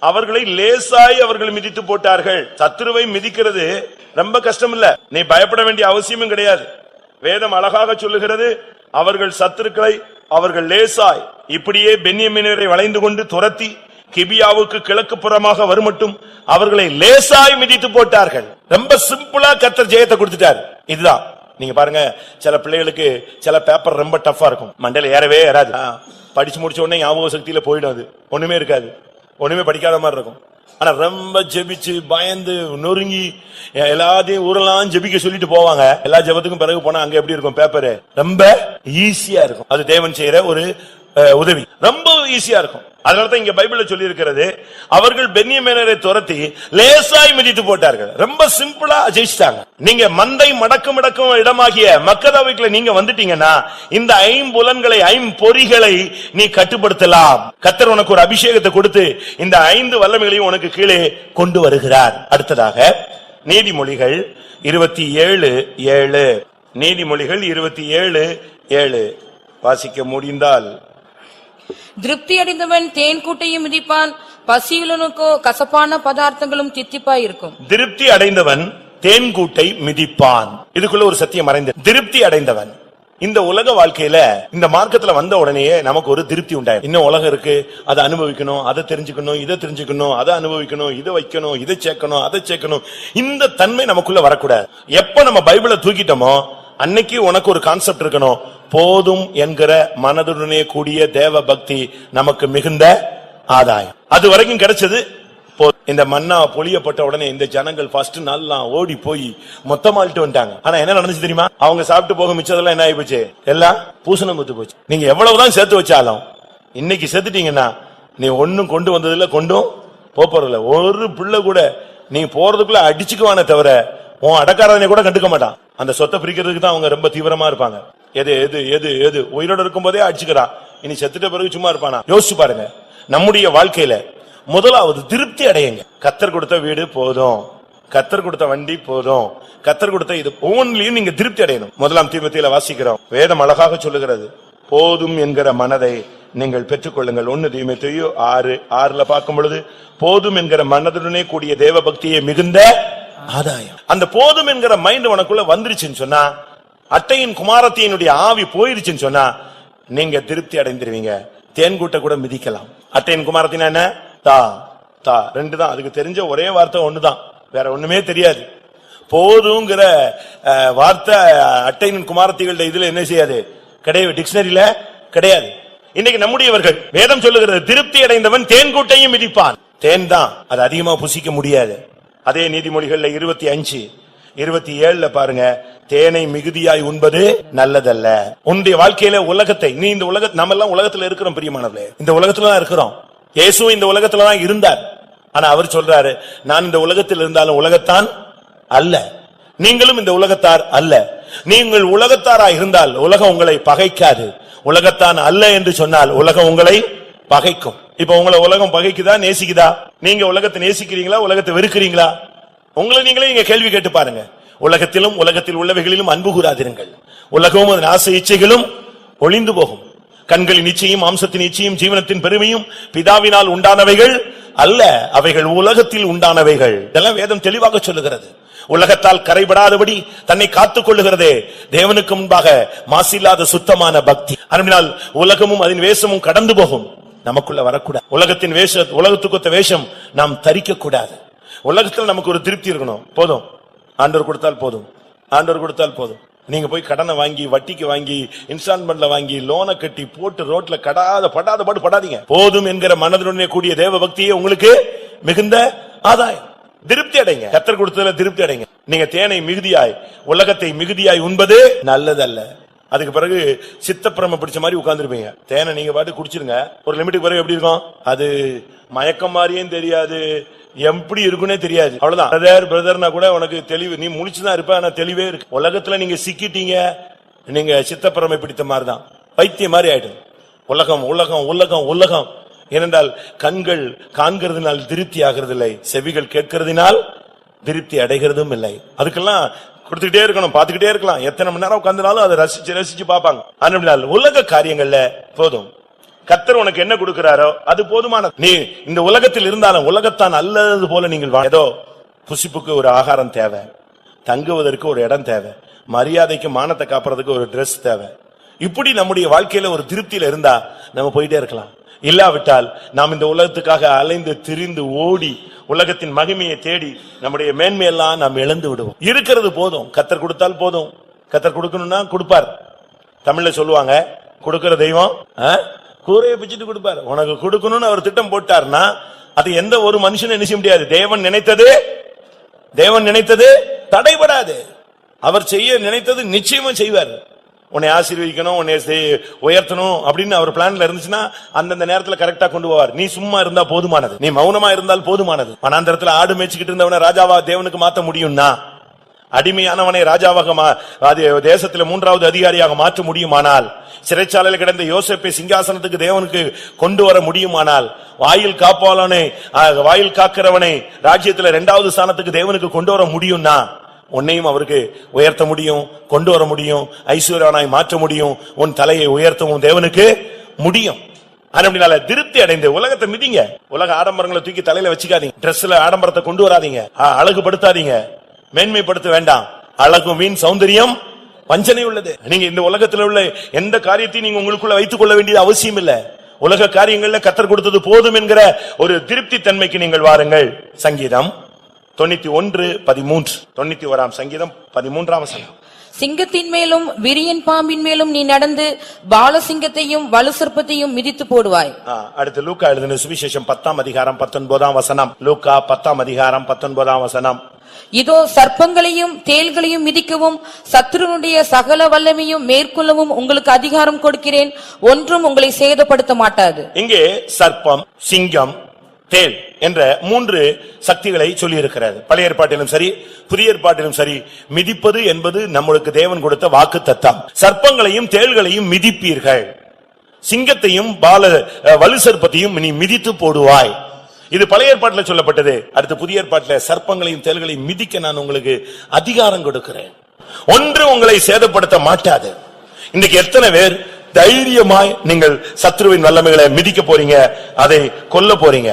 அவர்களை லேசாய் அவர்கள் மிதித்து போட்டார்கள். சத்துருவை மிதிக்கிறது ரொம்ப கஷ்டம் இல்ல, நீ பயப்பட வேண்டிய அவசியமும் கிடையாது. வேதம் அழகாக சொல்லுகிறது, அவர்கள் சத்துருக்களை அவர்கள் லேசாய் இப்படியே பென்யமீனரை வளைந்து கொண்டு துரத்தி கிபியாவுக்கு கிழக்கு புறமாக வருமட்டும் அவர்களை லேசாய் மிதித்து போட்டார்கள். ரொம்ப சிம்பிளா கர்த்தர் ஜெயத்தை கொடுத்துட்டார். இதுதான் நீங்க பாருங்க, சில பிள்ளைகளுக்கு சில பேப்பர் ரொம்ப டஃபா இருக்கும், மண்டையில ஏறவே ஏறாது. படிச்சு முடிச்ச உடனே ஞாபக சக்தியில போயிடும், அது ஒண்ணுமே இருக்காது, ஒண்ணுமே படிக்காத மாதிரி இருக்கும். ஆனா ரொம்ப ஜெபிச்சு பயந்து நொறுங்கி எல்லாத்தையும் ஊரெல்லாம் ஜெபிக்க சொல்லிட்டு போவாங்க. எல்லா ஜெபத்துக்கும் பிறகு போனா அங்க எப்படி இருக்கும்? பேப்பரு ரொம்ப ஈஸியா இருக்கும். அது தேவன் செய்யற ஒரு உதவி, ரொம்ப ஈஸியா இருக்கும். அதனாலதான் இங்க பைபிள்ல சொல்லி இருக்கிறது, அவர்கள் பென்யமீனரை துரத்தி லேசாய் மிதித்து போட்டார்கள். ரொம்ப சிம்பிளா ஜெயிச்சிட்டாங்க. நீங்க மந்தை மடக்கும் இடமாகிய மக்கதாவுக்குள்ள நீங்க வந்துட்டீங்கன்னா இந்த ஐம்புலன்களை ஐம்பொறிகளை நீ கட்டுப்படுத்தலாம். கர்த்தர் உனக்கு ஒரு அபிஷேகத்தை கொடுத்து இந்த 5 வல்லமைகளையும் உனக்கு கீழே கொண்டு வருகிறார். அடுத்ததாக நீதிமொழிகள் 27:7. நீதிமொழிகள் 27:7 வாசிக்க முடிந்தால், திருப்தி அடைந்தவன் தேன் கூட்டையும் மிதிப்பான், பசியுள்ளனுக்கோ கசப்பான பதார்த்தங்களும் தித்திப்பாய் இருக்கும். திருப்தி அடைந்தவன் தேன் கூட்டை மிதிப்பான். இதுக்குள்ள ஒரு சத்தியம் மறைந்து, திருப்தி அடைந்தவன் இந்த உலக வாழ்க்கையில இந்த மார்க்கத்துல வந்த உடனேயே நமக்கு ஒரு திருப்தி உண்டாயிடும். இன்னும் உலகம் இருக்கு, அதை அனுபவிக்கணும், அதை தெரிஞ்சுக்கணும், இதை தெரிஞ்சுக்கணும், அதை அனுபவிக்கணும், இதை வைக்கணும், இதை சேர்க்கணும், அதை சேர்க்கணும். இந்த தன்மை நமக்குள்ள வரக்கூடாது. எப்ப நம்ம பைபிளை தூக்கிட்டோமோ அன்னைக்கு உனக்கு ஒரு கான்செப்ட் இருக்கணும், போதும் என்கிற மனதுடனே கூடிய தேவ பக்தி நமக்கு மிகுந்த ஆதாயம். அது வரைக்கும் கிடைச்சது. இந்த மன்னா பொழியப்பட்ட உடனே இந்த ஜனங்கள் ஃபர்ஸ்ட் நாள்லாம் ஓடி போய் மொத்தமாலிட்டு வந்துட்டாங்க. ஆனா என்ன நடந்துச்சு தெரியுமா? அவங்க சாப்பிட்டு போக மிச்சதெல்லாம் என்ன ஆகி போச்சு? எல்லாம் பூசணம் பூத்து போச்சு. நீங்க எவ்வளவுதான் சேர்த்து வச்சாலும் இன்னைக்கு சேர்த்துட்டீங்கன்னா நீ ஒன்னும் கொண்டு வந்ததுல கொண்டும் போறதில்ல. ஒரு பிள்ளை கூட நீ போறதுக்குள்ள அடிச்சுக்குவானே தவிர உன் அடக்காரனை கூட கண்டுக்க மாட்டான். அந்த சொத்தை பிரிக்கிறதுக்கு தான் அவங்க ரொம்ப தீவிரமா இருப்பாங்க. எது எது எது எது உயிரோட இருக்கும் போதே அடிச்சுக்கிறான், இனி செத்துட்ட பிறகு சும்மா இருப்பானா? யோசிச்சு பாருங்க. நம்முடைய வாழ்க்கையில முதலாவது திருப்தி அடையுங்க. கர்த்தர் கொடுத்த வீடு போதும், கர்த்தர் கொடுத்த வண்டி போதும், கர்த்தர் கொடுத்த இது ஒவ்வொன்றிலையும் நீங்க திருப்தி அடையணும். 1 தீமோத்தேயுல வாசிக்கிறோம், வேதம் அழகாக சொல்லுகிறது, போதும் என்கிற மனதை நீங்கள் பெற்றுக்கொள்ளுங்கள். 1 தீமோத்தேயு 6:6 பார்க்கும் பொழுது, போதும் என்கிற மனதுடனே கூடிய தேவ பக்தியை மிகுந்த ஆதாயம். அந்த போதும் என்கிற மைண்ட் உனக்குள்ள வந்துருச்சுன்னு சொன்னா, அட்டையின் குமாரத்தினுடைய ஆவி போயிருச்சுன்னு சொன்னா நீங்க திருப்தி அடைந்துருவீங்க. தேன்கூட்ட கூட மிதிக்கலாம். அட்டையின் குமாரத்தினா என்ன? தா தா 2 தான். அதுக்கு தெரிஞ்ச ஒரே வார்த்தை ஒண்ணுதான், வேற ஒண்ணுமே தெரியாது. போதுங்கிற வார்த்தை அட்டையின் குமாரத்திகள இதுல என்ன செய்யாது? கிடையாது, டிக்ஷனரியில கிடையாது. இன்னைக்கு நம்முடையவர்கள் வேதம் சொல்லுகிறது, திருப்தி அடைந்தவன் தேன்கூட்டையும் மிதிப்பான். தேன் தான், அது அதிகமா புசிக்க முடியாது. அதே நீதிமொழிகள்ல 25:27 பாருங்க, தேனை மிகுதியாய் உண்பது நல்லதல்ல. உன்னுடைய வாழ்க்கையில உலகத்தை, நீ இந்த நம்ம எல்லாம் உலகத்துல இருக்கிறோம் பிரியமானவர்களே, இந்த உலகத்துல தான் இருக்கிறோம். இயேசு இந்த உலகத்துல தான் இருந்தார். ஆனா அவர் சொல்றாரு, நான் இந்த உலகத்தில் இருந்தாலும் உலகத்தான் அல்ல, நீங்களும் இந்த உலகத்தார் அல்ல. நீங்கள் உலகத்தாரா இருந்தால் உலகம் உங்களை பகைக்காது. உலகத்தான் அல்ல என்று சொன்னால் உலகம் உங்களை பகைக்கும். இப்ப உங்களை உலகம் பகைக்குதா நேசிக்குதா? நீங்க உலகத்தை நேசிக்கிறீங்களா, உலகத்தை வெறுக்கிறீங்களா? உங்களை நீங்களே நீங்க கேள்வி கேட்டு பாருங்க. உலகத்திலும் உலகத்தில் உள்ளவைகளிலும் அன்பு கூறாதிருங்கள், உலகமும் அதன் ஆசை இச்சைகளும் ஒளிந்து போகும். கண்களின் இச்சையும் மாம்சத்தின் இச்சையும் ஜீவனத்தின் பெருமையும் பிதாவினால் உண்டானவைகள் அல்ல, அவைகள் உலகத்தில் உண்டானவைகள். இதெல்லாம் வேதம் தெளிவாக சொல்லுகிறது. உலகத்தால் கரைபடாதபடி தன்னை காத்துக் கொள்ளுகிறதே தேவனுக்கு முன்பாக மாசில்லாத சுத்தமான பக்தி. அதனால் உலகமும் அதன் வேஷமும் கடந்து போகும், நமக்குள்ள வரக்கூடாது. உலகத்தின் உலகத்துக்கு வேஷம் நாம் தரிக்க கூடாது. உலகத்தில் நமக்கு ஒரு திருப்தி இருக்கணும். போதும், ஆண்டவர் கொடுத்தால் போதும், ஆண்டவர் கொடுத்தால் போதும். நீங்க போய் கடனை வாங்கி வட்டிக்கு வாங்கி இன்ஸ்டால்மெண்ட்ல வாங்கி லோனை கட்டி போட்டு ரோட்ல படாத பாடு படாதீங்க. போதும் என்கிற மனதுடனே கூடிய தேவ பக்தியே உங்களுக்கு மிகுந்த ஆதாயம். திருப்தி அடைங்க. கர்த்தர் கொடுத்ததுல திருப்தி அடைங்க. நீங்க தேனை மிகுதியாய் உலகத்தை மிகுதியாய் உண்பது நல்லதல்ல. அதுக்கு பிறகு சித்தப்பிரம பிடிச்ச மாதிரி உட்கார்ந்துருப்பீங்க. தேனை நீங்க பாட்டு குடிச்சிருங்க, ஒரு லிமிட்டுக்கு பிறகு எப்படி இருக்கும்? அது மயக்கம் மாதிரியும் தெரியாது, எப்படி இருக்குன்னே தெரியாது. அவ்வளவுதான். பிரதர்னா கூட உனக்கு தெளிவு, நீ முழிச்சுதான் இருப்ப, ஆனா தெளிவே இருக்கு. உலகத்துல நீங்க சிக்கிட்டீங்க, நீங்க சித்தப்பிரமை பிடித்த மாதிரிதான், பைத்தியம் மாதிரி ஆயிடும். உலகம் உலகம் உலகம் உலகம். ஏனென்றால் கண்கள் காண்கிறதுனால் திருப்தி ஆகிறது இல்லை, செவிகள் கேட்கிறதுனால் திருப்தி அடைகிறதும் இல்லை. அதுக்கெல்லாம் கொடுத்துக்கிட்டே இருக்கணும், பாத்துக்கிட்டே இருக்கலாம். எத்தனை மணி நேரம் உட்கார்ந்தாலும் அதை ரசிச்சு ரசிச்சு பாப்பாங்க. ஆனால் உலக காரியங்கள்ல போதும். கர்த்தர் உனக்கு என்ன கொடுக்கிறாரோ அது போதுமானது. நீ இந்த உலகத்தில் இருந்தாலும் உலகத்தான் அல்லது போல நீங்கள் ஏதோ புசிப்புக்கு ஒரு ஆகாரம் தேவை, தங்குவதற்கு ஒரு இடம் தேவை, மரியாதைக்கு மானத்தை காப்புறதுக்கு ஒரு Dress தேவை. இப்படி நம்முடைய வாழ்க்கையில ஒரு திருப்தியில இருந்தா நம்ம போயிட்டே இருக்கலாம். இல்லாவிட்டால் நாம் இந்த உலகத்துக்காக அலைந்து திரிந்து ஓடி உலகத்தின் மகிமையை தேடி நம்முடைய மேன்மையெல்லாம் நாம் இழந்து விடுவோம். இருக்கிறது போதும், கர்த்தர் கொடுத்தால் போதும். கர்த்தர் கொடுக்கணும்னா கொடுப்பார். தமிழ்ல சொல்லுவாங்க, கொடுக்கிற தெய்வம் கூரையை பிச்சுட்டு கொடுப்பார். உனக்கு கொடுக்கணும்னு அவர் திட்டம் போட்டார்னா அது எந்த ஒரு மனுஷனும் என்ன செய்ய முடியாது. தேவன் நினைத்தது தடைபடாது. அவர் செய்ய நினைத்தது நிச்சயமா செய்வார். உன்னை ஆசீர்வதிக்கணும், உன்னை உயர்த்தணும் அப்படின்னு அவர் பிளான்ல இருந்துச்சுன்னா அந்தந்த நேரத்துல கரெக்டா கொண்டு போவார். நீ சும்மா இருந்தா போதுமானது, நீ மௌனமா இருந்தால் போதுமானது. வனாந்தரத்துல ஆடு மேய்ச்சிக்கிட்டு இருந்தவனை ராஜாவா தேவனுக்கு மாத்த முடியும்னா, அடிமையானவனை ராஜாவாக தேசத்துல 3வது அதிகாரியாக மாற்ற முடியுமானால், சிறைச்சாலையில் கிடந்த யோசேப்பை சிங்காசனத்துக்கு தேவனுக்கு கொண்டு வர முடியுமானால், வாயில் காப்பாளனை வாயில் காக்கிறவனை ராஜ்யத்துல 2வது ஸ்தானத்துக்கு தேவனுக்கு கொண்டு வர முடியும்னா, உன்னையும் அவருக்கு உயர்த்த முடியும், கொண்டு வர முடியும், ஐஸ்வர்யவானாய் மாற்ற முடியும், உன் தலையை உயர்த்தவும் தேவனுக்கு முடியும். அப்படினால திருப்தி அடைந்து உலகத்தை மிதிங்க. உலக ஆடம்பரங்களை தூக்கி தலையில வச்சுக்காதீங்க. Dressல ஆடம்பரத்தை கொண்டு வராதீங்க, அழகுபடுத்தாதீங்க, மேன்மைப்படுத்த வேண்டாம். அழகும் வீண், சௌந்தரியம் வஞ்சனை உள்ளது. நீங்க இந்த உலகத்தில் உள்ள எந்த காரியத்தையும் நீங்க உங்களுக்குள்ள வைத்துக் கொள்ள வேண்டியது அவசியம் இல்ல. உலக காரியங்கள்ல கர்த்தர் கொடுத்தது போதும் என்கிற ஒரு திருப்தி தன்மைக்கு நீங்கள் வாருங்கள். சங்கீதம் 91:13, 91ஆம் சங்கீதம் 13ஆம் வசனம். சிங்கத்தின் மேலும் விரியன் பாம்பின் மேலும் நீ நடந்து பாலசிங்கத்தையும் வலுசர்ப்பத்தையும் மிதித்து போடுவாய். அடுத்து லூக்கா எழுதின சுவிசேஷம் 10ஆம் அதிகாரம் 19ஆம் வசனம். லூக்கா 10ஆம் அதிகாரம் 19ஆம் வசனம். இதோ சர்ப்பங்களையும் தேள்களையும் மிதிக்கவும் சத்துருனுடைய சகல வல்லமையும் மேற்கொள்ளவும் உங்களுக்கு அதிகாரம் கொடுக்கிறேன், ஒன்றும் உங்களை சேதப்படுத்த மாட்டாது. இங்கே சர்ப்பம், சிங்கம், தேள் என்ற 3 சக்திகளை சொல்லி இருக்கிறார். பழைய ஏற்பாட்டிலும் சரி புதிய ஏற்பாட்டிலும் சரி, மிதிப்பது என்பது நம்மளுக்கு தேவன் கொடுத்த வாக்கு தத்தம். சர்ப்பங்களையும் தேள்களையும் மிதிப்பீர்கள், சிங்கத்தையும் வலு சர்ப்பத்தையும் நீ மிதித்து போடுவாய். இது பழைய ஏற்பாட்டில் சொல்லப்பட்டது. அடுத்து புதிய ஏற்பாட்டில் சர்ப்பங்களையும் தேள்களையும் மிதிக்க நான் உங்களுக்கு அதிகாரம் கொடுக்கிறேன், ஒன்று உங்களை சேதப்படுத்த மாட்டாது. இன்னைக்கு எத்தனை பேர் தைரியமாய் நீங்கள் சத்ருவின் வல்லமைகளை மிதிக்க போறீங்க, அதை கொல்ல போறீங்க?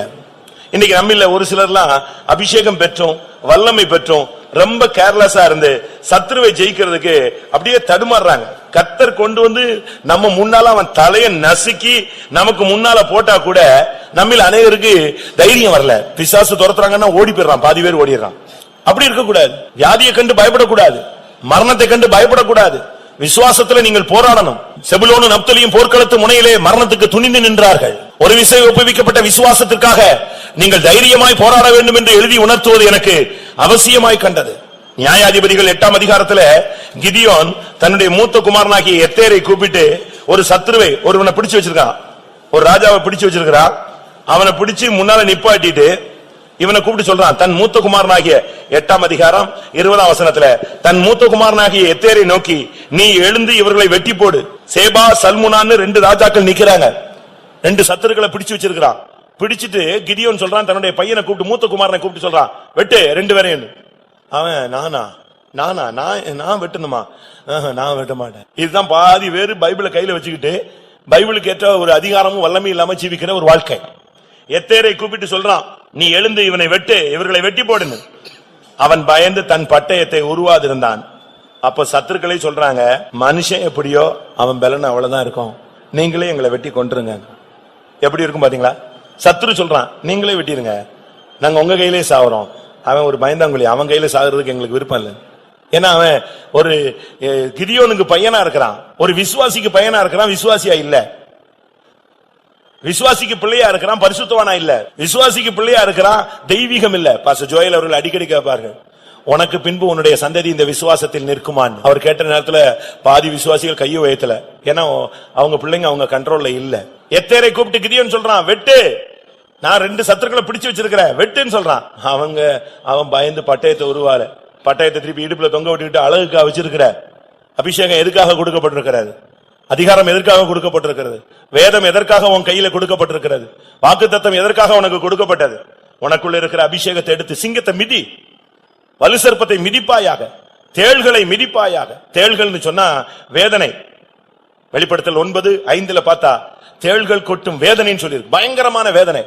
இன்னைக்கு நம்மில ஒரு சிலர்லாம் அபிஷேகம் பெற்றோம், வல்லமை பெற்றோம், ரொம்ப கேர்லெஸ்ஸா இருந்து சத்ருவை ஜெயிக்கிறதுக்கு அப்படியே தடுமாறுறாங்க. கர்த்தர் கொண்டு வந்து நம்ம முன்னால அவன் தலையை நசுக்கி நமக்கு முன்னால போட்டா கூட நம்மில் அநேகருக்கு தைரியம் வரல. பிசாசு துரத்துறாங்கன்னா ஓடி போயிடுறான், பாதி பேர் ஓடிடுறான். அப்படி இருக்க கூடாது. வியாதியை கண்டு பயப்படக்கூடாது, மரணத்தை கண்டு பயப்படக்கூடாது. விசுவாசத்துல நீங்கள் போராடணும். செபுலோனும் நப்தலியும் போர்க்களத்து முனையிலே மரணத்துக்கு துணிந்து நின்றார்கள். ஒரு விசை ஒப்புவிக்கப்பட்ட விசுவாசத்திற்காக நீங்கள் தைரியமாய் போராட வேண்டும் என்று எழுதி உணர்த்துவது எனக்கு அவசியமாய் கண்டது. நியாயாதிபதிகள் 8ஆம் அதிகாரத்துல கிதியோன் தன்னுடைய மூத்த குமாரனாகிய எத்தேரை கூப்பிட்டு ஒரு சத்ருவை ஒருவனை பிடிச்சு வச்சிருக்கான், ஒரு ராஜாவை பிடிச்சு வச்சிருக்கிறான். அவனை பிடிச்சு முன்னால நிப்பாட்டிட்டு இவனை கூப்பிட்டு சொல்றான், தன் மூத்த குமாரனாகிய 8ஆம் அதிகாரம் 20ஆம் வசனத்துல தன் மூத்த குமாரனாகிய எத்தேரை நோக்கி, நீ எழுந்து இவர்களை வெட்டி போடு. சேபா சல்முனான்னு 2 ராஜாக்கள் நிக்கிறாங்க, 2 சத்துருக்களை பிடிச்சு வச்சிருக்கிறான். பிடிச்சிட்டு கிதியோன் சொல்றான், தன்னுடைய பையனை கூப்பிட்டு மூத்த குமாரனை கூப்பிட்டு சொல்றான், வெட்டு 2 பேரையும். அவன் நான் வெட்டணுமா? நான் வெட்ட மாட்டேன். இதுதான் பாதி பேரு பைபிளை கையில வச்சுக்கிட்டு பைபிளுக்கு ஏற்ற ஒரு அதிகாரமும் வல்லமை இல்லாம ஜீவிக்கிற ஒரு வாழ்க்கை. எத்தேரை கூப்பிட்டு சொல்றான், நீ எழுந்து இவனை வெட்டு, இவர்களை வெட்டி போடுன்னு. அவன் பயந்து தன் பட்டயத்தை உருவாதிருந்தான். அப்ப சத்துருக்களை சொல்றாங்க, மனுஷன் எப்படியோ அவன் பலன் அவ்வளவுதான் இருக்கும், நீங்களே எங்களை வெட்டி கொண்டுருங்க. எப்படி இருக்கும் பாத்தீங்களா? சத்துரு சொல்றான், நீங்களே வெட்டிருங்க, நாங்க உங்க கையிலே சாகுறோம். அவன் ஒரு பயந்தாங்குழி, அவன் கையில சாகுறதுக்கு எங்களுக்கு விருப்பம் இல்லை. ஏன்னா அவன் ஒரு கிதியோனுக்கு பையனா இருக்கிறான், ஒரு விசுவாசிக்கு பையனா இருக்கிறான், விசுவாசியா இல்ல. விசுவாசிக்கு பிள்ளையா இருக்கிறான், பரிசுத்தவானா இல்ல. விசுவாசிக்கு பிள்ளையா இருக்கிறான், தெய்வீகம் இல்ல. பாஸ்டர் ஜோயல் அவர்கள் அடிக்கடி கேட்பார்கள், உனக்கு பின்பு உன்னுடைய சந்ததி இந்த விசுவாசத்தில் நிற்குமான்னு. அவர் கேட்ட நேரத்துல பாதி விசுவாசிகள் கையை உயர்த்தல. ஏன்னா அவங்க பிள்ளைங்க அவங்க கண்ட்ரோல்ல இல்ல. எத்தேரை கூப்பிட்டு கிதியோன் சொல்றான், வெட்டு, நான் 2 சத்துருக்களை பிடிச்சு வச்சிருக்கிறேன், வெட்டுன்னு சொல்றான். அவன் பயந்து பட்டயத்தை உருவாரு. பட்டயத்தை திருப்பி இடுப்புல தொங்க விட்டுக்கிட்டு அழகுக்காக வச்சிருக்கிற. அபிஷேகம் எதுக்காக கொடுக்கப்பட்டிருக்கிறது? அதிகாரம் எதற்காக கொடுக்கப்பட்டிருக்கிறது? வேதம் எதற்காக உன் கையில கொடுக்கப்பட்டிருக்கிறது? வாக்குத்தத்தம் எதற்காக உனக்கு கொடுக்கப்பட்டது? உனக்குள்ள இருக்கிற அபிஷேகத்தை எடுத்து சிங்கத்தை மிதி, வலு சர்ப்பத்தை மிதிப்பாயாக, தேள்களை மிதிப்பாயாக. தேள்கள்னு சொன்னா வேதனை. வெளிப்படுத்தல் 9:5 பார்த்தா தேள்கள் கொட்டும் வேதனைன்னு சொல்லியிருக்கு. பயங்கரமான வேதனை.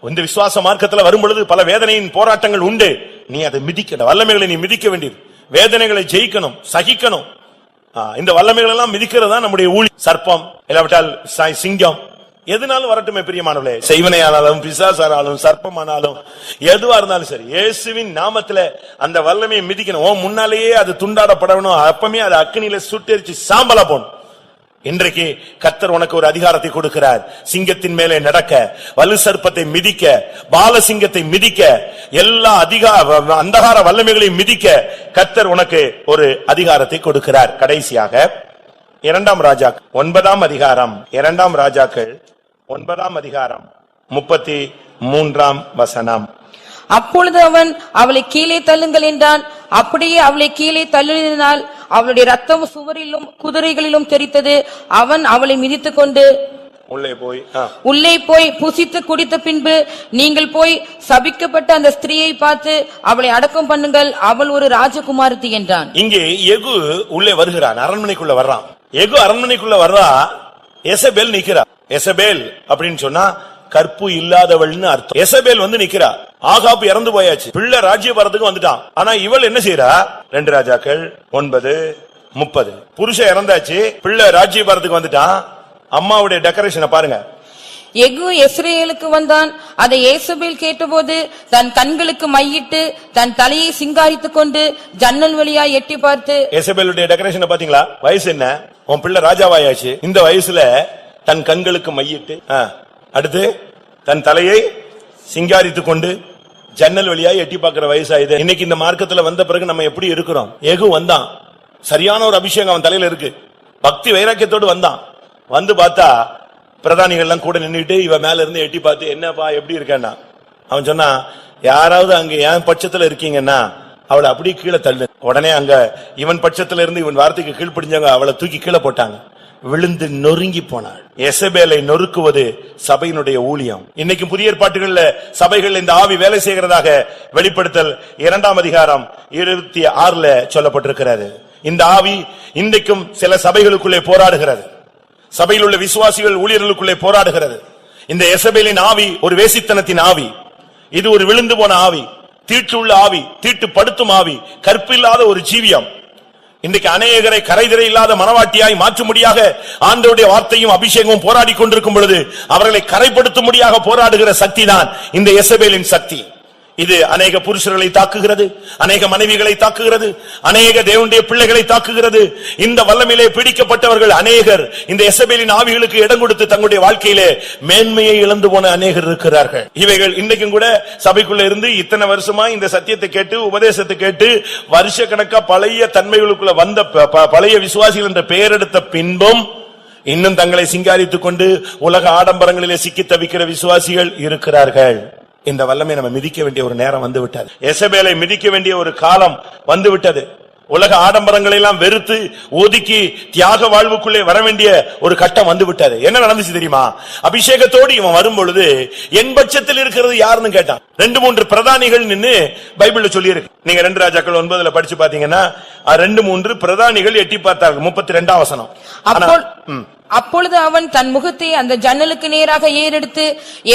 இந்த விசுவாச மார்க்கத்துல வரும் பொழுது பல வேதனையின் போராட்டங்கள் உண்டு. நீ அதை மிதிக்கணும், வல்லமைகளை நீ மிதிக்க வேண்டியது. வேதனைகளை ஜெயிக்கணும், சகிக்கணும். இந்த வல்லமைகள் எல்லாம் மிதிக்கிறதா நம்முடைய ஊழி. சர்ப்பம் இல்லாவிட்டால் சிங்கம் எதுனாலும் வரட்டுமே பிரியமானவர்களே. செய்வனையானாலும் பிசாசானாலும் சர்ப்பமானாலும் எதுவா இருந்தாலும் சரி, இயேசுவின் நாமத்துல அந்த வல்லமையை மிதிக்கணும். முன்னாலேயே அது துண்டாடப்படணும். அப்பமே அது அக்கினியில சுட்டெரிச்சு சாம்பலா போகணும். இன்றைக்கு கர்த்தர் உனக்கு ஒரு அதிகாரத்தை கொடுக்கிறார். சிங்கத்தின் மேலே நடக்க, வலு சர்ப்பத்தை மிதிக்க, பாலசிங்கத்தை மிதிக்க, எல்லா அந்தகார வல்லமைகளையும் மிதிக்க கர்த்தர் உனக்கு ஒரு அதிகாரத்தை கொடுக்கிறார். கடைசியாக 2 ராஜாக்கள் 9 அதிகாரம், 2 ராஜாக்கள் 9 அதிகாரம் 33 அப்பொழுது அவன் அவளை கீழே தள்ளுங்கள் என்றான். அப்படியே அவளை கீழே தள்ளினால் அவளுடைய ரத்தம் சுவரிலும் குதிரைகளிலும் தெரித்தது. அவன் அவளை மிதித்துக் கொண்டு உள்ளே போய் புசித்து குடித்த பின்பு, நீங்கள் போய் சபிக்கப்பட்ட அந்த ஸ்திரீயை பார்த்து அவளை அடக்கம் பண்ணுங்கள், அவள் ஒரு ராஜகுமாரத்தி என்றான். இங்கே எகு உள்ளே வருகிறான், அரண்மனைக்குள்ள வர்றான். எகு அரண்மனைக்குள்ள வர்றா, எசபேல் நிக்கிறா. எசபேல் அப்படின்னு சொன்னா கற்பு இல்லாதவள்னு அர்த்தம். எசபேல் வந்து நிக்கிறா. ஆகாப் இறந்து போயாச்சு, பிள்ளை ராஜ்யபாரத்துக்கு வந்துட்டான். ஆனா இவள் என்ன செய்யறா? 2 ராஜாக்கள் 9:30 புருஷன் இறந்தாச்சு, பிள்ளை ராஜ்யபாரத்துக்கு வந்துட்டான். அம்மாவுடைய டெக்கரேஷனை பாருங்க. எகு இஸ்ரவேலுக்கு வந்தான். அதை ஏசபேல் கேட்டபோது தன் கண்களுக்கு மையிட்டு தன் தலையை சிங்காரித்துக் கொண்டு ஜன்னல் வழியாய் எட்டி பார்த்து, ஏசபேலுடைய டெக்கரேஷனை பாத்தீங்களா? வயசு என்ன? உன் பிள்ளை ராஜாவாயாச்சு, இந்த வயசுல தன் கண்களுக்கு மையிட்டு, அடுத்து தன் தலையை சிங்காரித்துக் கொண்டு ஜன்னல் வழியாய் எட்டி பார்க்கிற வயசாயுது. இன்னைக்கு இந்த மார்க்கத்துல வந்த பிறகு நம்ம எப்படி இருக்கிறோம்? எகு வந்தான், சரியான ஒரு அபிஷேகம் அவன் தலையில இருக்கு, பக்தி வைராக்கியத்தோடு வந்தான். வந்து பார்த்தா பிரதானிகள் எல்லாம் கூட நின்றுட்டு இவ மேல இருந்து எட்டி பார்த்து, என்னப்பா எப்படி இருக்கேன்னா? அவன் சொன்னா, யாராவது அங்க என் பட்சத்துல இருக்கீங்கன்னா அவளை அப்படியே கீழே தள்ளு. உடனே அங்க இவன் பட்சத்துல இருந்து இவன் வார்த்தைக்கு கீழ்ப்படிஞ்சவங்க அவளை தூக்கி கீழே போட்டாங்க. விழுந்து நொறுங்கி போனாள். எசபேலை நொறுக்குவது சபையினுடைய ஊழியம். இன்னைக்கு புதிய ஏற்பாட்டுகள்ல சபைகள் இந்த ஆவி வேலை செய்கிறதாக வெளிப்படுத்தல் 2 அதிகாரம் 26 சொல்லப்பட்டிருக்கிறது. இந்த ஆவி இன்றைக்கும் சில சபைகளுக்குள்ளே போராடுகிறது. சபையில் உள்ள விசுவாசிகள் ஊழியர்களுக்குள்ளே போராடுகிறது. இந்த எசபேலின் ஆவி ஒரு வேசித்தனத்தின் ஆவி. இது ஒரு விழுந்து போன ஆவி, தீட்டுள்ள ஆவி, தீட்டுப்படுத்தும் ஆவி, கற்பில்லாத ஒரு ஜீவியம். இன்றைக்கு அநேகரை கரைதிரை இல்லாத மனவாட்டியாய் மாற்றும்படியாக ஆண்டவருடைய வார்த்தையும் அபிஷேகமும் போராடி கொண்டிருக்கும் பொழுது அவர்களை கரைப்படுத்தும்படியாக போராடுகிற சக்தி தான் இந்த எசபேலின் சக்தி. இது அநேக புருஷர்களை தாக்குகிறது, அநேக மனைவிகளை தாக்குகிறது, அநேக தேவனுடைய பிள்ளைகளை தாக்குகிறது. இந்த வல்லமையிலே பிடிக்கப்பட்டவர்கள் அநேகர் இந்த எசபேலின் ஆவிகளுக்கு இடம் கொடுத்து தங்களுடைய வாழ்க்கையிலே மேன்மையை இழந்து போன அநேகர் இருக்கிறார்கள். இவைகள் இன்றைக்கும் கூட சபைக்குள்ள இருந்து இத்தனை வருஷமா இந்த சத்தியத்தை கேட்டு உபதேசத்தை கேட்டு வருஷ கணக்கா பழைய தன்மைகளுக்குள்ள வந்த பழைய விசுவாசிகள் என்ற பெயர் எடுத்த பின்பும் இன்னும் தங்களை சிங்காரித்துக் கொண்டு உலக ஆடம்பரங்களிலே சிக்கி தவிக்கிற விசுவாசிகள் இருக்கிறார்கள். இந்த வல்லமை நம்ம மிதிக்க வேண்டிய ஒரு நேரம் வந்து விட்டது. எசபேலை மிதிக்க வேண்டிய ஒரு காலம் வந்து விட்டது. உலக ஆடம்பரங்களை எல்லாம் வெறுத்து ஒதுக்கி தியாக வாழ்வுக்குள்ளே வர வேண்டிய ஒரு கட்டம் வந்து விட்டது. என்ன நடந்துச்சு தெரியுமா? அபிஷேகத்தோடு இவன் வரும் பொழுது என் பட்சத்தில் இருக்கிறது யாருன்னு கேட்டான். 2-3 பிரதானிகள் நின்னு பைபிள்ல சொல்லி இருக்கு. நீங்க 2 ராஜாக்கள் 9 படிச்சு பாத்தீங்கன்னா 2-3 பிரதானிகள் எட்டி பார்த்தார்கள். 32 வசனம். அப்பொழுது அவன் தன் முகத்தை அந்த ஜன்னலுக்கு நேராக ஏறெடுத்து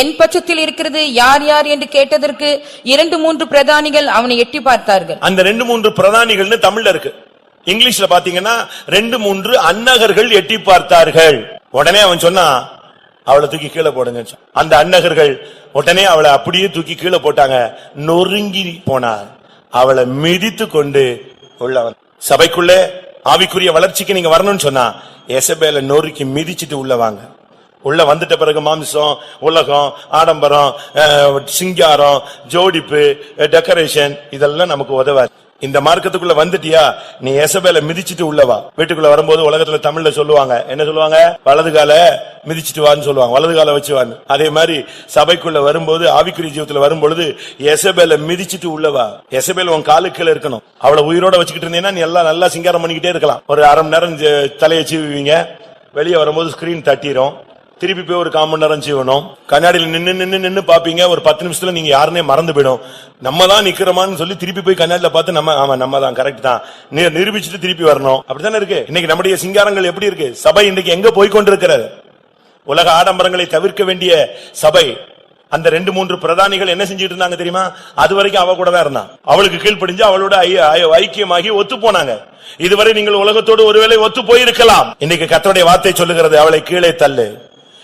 என் பட்சத்தில் இருக்கிறது யார் யார் என்று கேட்டதற்கு 2-3 பிரதானிகள் அவனை எட்டி பார்த்தார்கள். அந்த 2-3 பிரதானிகள்னு தமிழ்ல இருக்கு. இங்கிலீஷ்ல பாத்தீங்கன்னா 2-3 அன்னகர்கள் எட்டி பார்த்தார்கள். உடனே அவன் சொன்னா, அவளை தூக்கி கீழே போடுங்க. அந்த அன்னகர்கள் உடனே அவளை அப்படியே தூக்கி கீழே போட்டாங்க. நொறுங்கி போனார். அவளை மிதித்து கொண்டு உள்ள வந்து சபைக்குள்ளே ஆவிக்குரிய வளர்ச்சிக்கு நீங்க வரணும்னு சொன்னா எசபேல நொறுக்கி மிதிச்சிட்டு உள்ள வாங்க. உள்ள வந்துட்ட பிறகு மாம்சம், உலகம், ஆடம்பரம், சிங்காரம், ஜோடிப்பு, டெக்கரேஷன் இதெல்லாம் நமக்கு உதவாது. இந்த மார்க்கத்துக்குள்ள வந்துட்டியா நீ எசபேல மிதிச்சிட்டு உள்ளவா. வீட்டுக்குள்ள வரும்போது உலகத்துல தமிழ்ல சொல்லுவாங்க, என்ன சொல்லுவாங்க? வலது கால மிதிச்சிட்டு வான்னு சொல்லுவாங்க, வலது கால வச்சு வான்னு. அதே மாதிரி சபைக்குள்ள வரும்போது ஆவிக்குரிய ஜீவத்துல வரும்பொழுது எசபேல மிதிச்சிட்டு உள்ளவா. எசபேல் உன் காலுக்குள்ள இருக்கணும். அவளை உயிரோட வச்சுக்கிட்டு இருந்தீங்கன்னா நீ எல்லாம் நல்லா சிங்காரம் பண்ணிக்கிட்டே இருக்கலாம். ஒரு அரை மணி நேரம் தலையை சீவுவீங்க, வெளியே வரும்போது ஸ்கிரீன் தட்டிரும், திருப்பி போய் ஒரு 1/4 மணி நேரம் செய்யணும். கண்ணாடியில் நின்னு பாப்பீங்க, ஒரு 10 நிமிஷத்துல நீங்க யாருன்னே மறந்து போயிடும். நம்ம தான் நிக்கிறோமான்னு சொல்லி திருப்பி போய் கண்ணாடியில பார்த்து நம்ம தான் கரெக்ட் தான் நிரூபிச்சுட்டு திருப்பி வரணும். அப்படித்தானே இருக்கு இன்னைக்கு நம்முடைய சிங்காரங்கள். எப்படி இருக்கு சபை இன்னைக்கு? எங்க போய் கொண்டிருக்கிறது? உலக ஆடம்பரங்களை தவிர்க்க வேண்டிய சபை. அந்த 2-3 பிரதானிகள் என்ன செஞ்சிட்டு இருந்தாங்க தெரியுமா? அது வரைக்கும் அவ கூட தான் இருந்தான். அவளுக்கு கீழ்ப்படிஞ்சு அவளோட ஐக்கியமாகி ஒத்து போனாங்க. இதுவரை நீங்கள் உலகத்தோடு ஒருவேளை ஒத்து போயிருக்கலாம். இன்னைக்கு கர்த்தருடைய வார்த்தை சொல்லுகிறது, அவளை கீழே தள்ளு.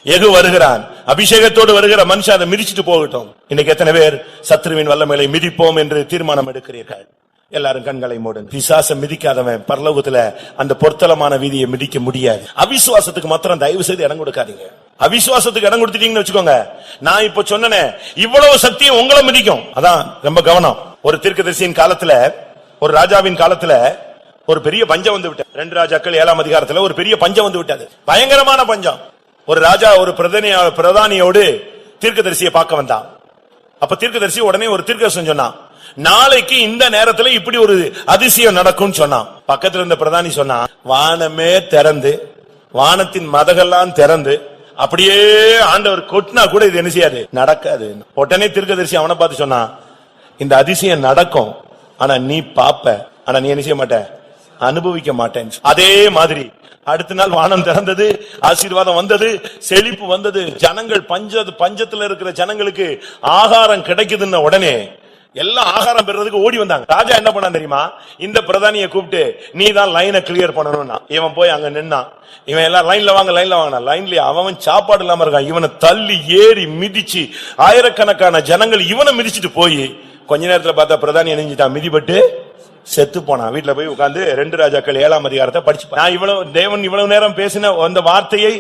எகு வருகிறான், அபிஷேகத்தோடு வருகிற மனுஷன் அதை மிதிச்சிட்டு போகட்டும். இன்னைக்கு எத்தனை பேர் சத்ருவின் வல்லமைகளை மிதிப்போம் என்று தீர்மானம் எடுக்கிறீர்கள்? எல்லாரும் கண்களை மூடுங்க. பிசாசம் மிதிக்காதவன் பரலோகத்துல அந்த பொருத்தலமான வீதியை மிதிக்க முடியாது. அவிசுவாசத்துக்கு மாத்திரம் தயவு செய்து இடம் கொடுக்காதீங்க. அவிசுவாசத்துக்கு இடம் கொடுத்துட்டீங்கன்னு வச்சுக்கோங்க, நான் இப்ப சொன்னேனே இவ்வளவு சக்தியும் உங்களை மிதிக்கும். அதான் ரொம்ப கவனம். ஒரு தீர்க்கதரிசியின் காலத்துல, ஒரு ராஜாவின் காலத்துல ஒரு பெரிய பஞ்சம் வந்து விட்டது. 2 ராஜாக்கள் 7ஆம் அதிகாரத்துல ஒரு பெரிய பஞ்சம் வந்து விட்டது, பயங்கரமான பஞ்சம். ஒரு ராஜா ஒரு பிரதானியோடு தீர்க்கதரிசியை பார்க்க வந்தான். அப்ப தீர்க்கதரிசி உடனே ஒரு தீர்க்கதரிசனம் சொன்னான், நாளைக்கு இந்த நேரத்துல இப்படி ஒரு அதிசயம் நடக்கும் சொன்னான். பக்கத்துல இருந்த பிரதானி சொன்னான், வானமே திறந்து, வானத்தின் மதகெல்லாம் திறந்து அப்படியே ஆண்டவர் கொட்டினா கூட இது என்ன செய்யாது, நடக்காது. உடனே தீர்க்கதரிசி அவனை பார்த்து சொன்னான், இந்த அதிசயம் நடக்கும், ஆனா நீ பாப்ப, ஆனா நீ என்ன செய்ய மாட்ட, அனுபவிக்க மாட்டேன். அதே மாதிரி அடுத்த நாள் வானம் திறந்தது, ஆசீர்வாதம் வந்தது, செழிப்பு வந்தது. ஜனங்கள் பஞ்சத்துல இருக்கிற ஜனங்களுக்கு ஆகாரம் கிடைக்குதுன்னு உடனே எல்லாம் ஆகாரம் பெறதுக்கு ஓடி வந்தாங்க. ராஜா என்ன பண்ணான் தெரியுமா? இந்த பிரதானியை கூப்பிட்டு, நீ தான் லைனை கிளியர் பண்ணணும்னா. இவன் போய் அங்க நின்னான். இவன் எல்லாம் லைன்ல வாங்கினா லைன்ல அவன் சாப்பாடு இல்லாம இருக்கான். இவனை தள்ளி ஏறி மிதிச்சு ஆயிரக்கணக்கான ஜனங்கள் இவனை மிதிச்சுட்டு போய் கொஞ்ச நேரத்துல பார்த்தா பிரதானி இணைஞ்சிட்டான், மிதிப்பட்டு செத்து போனான். வீட்டுல போய் உட்கார்ந்து 2 ராஜாக்கள் 7ஆம் அதிகாரத்தை படிச்சு, நான் தேவன் இவ்வளவு நேரம் பேசின அந்த வார்த்தையை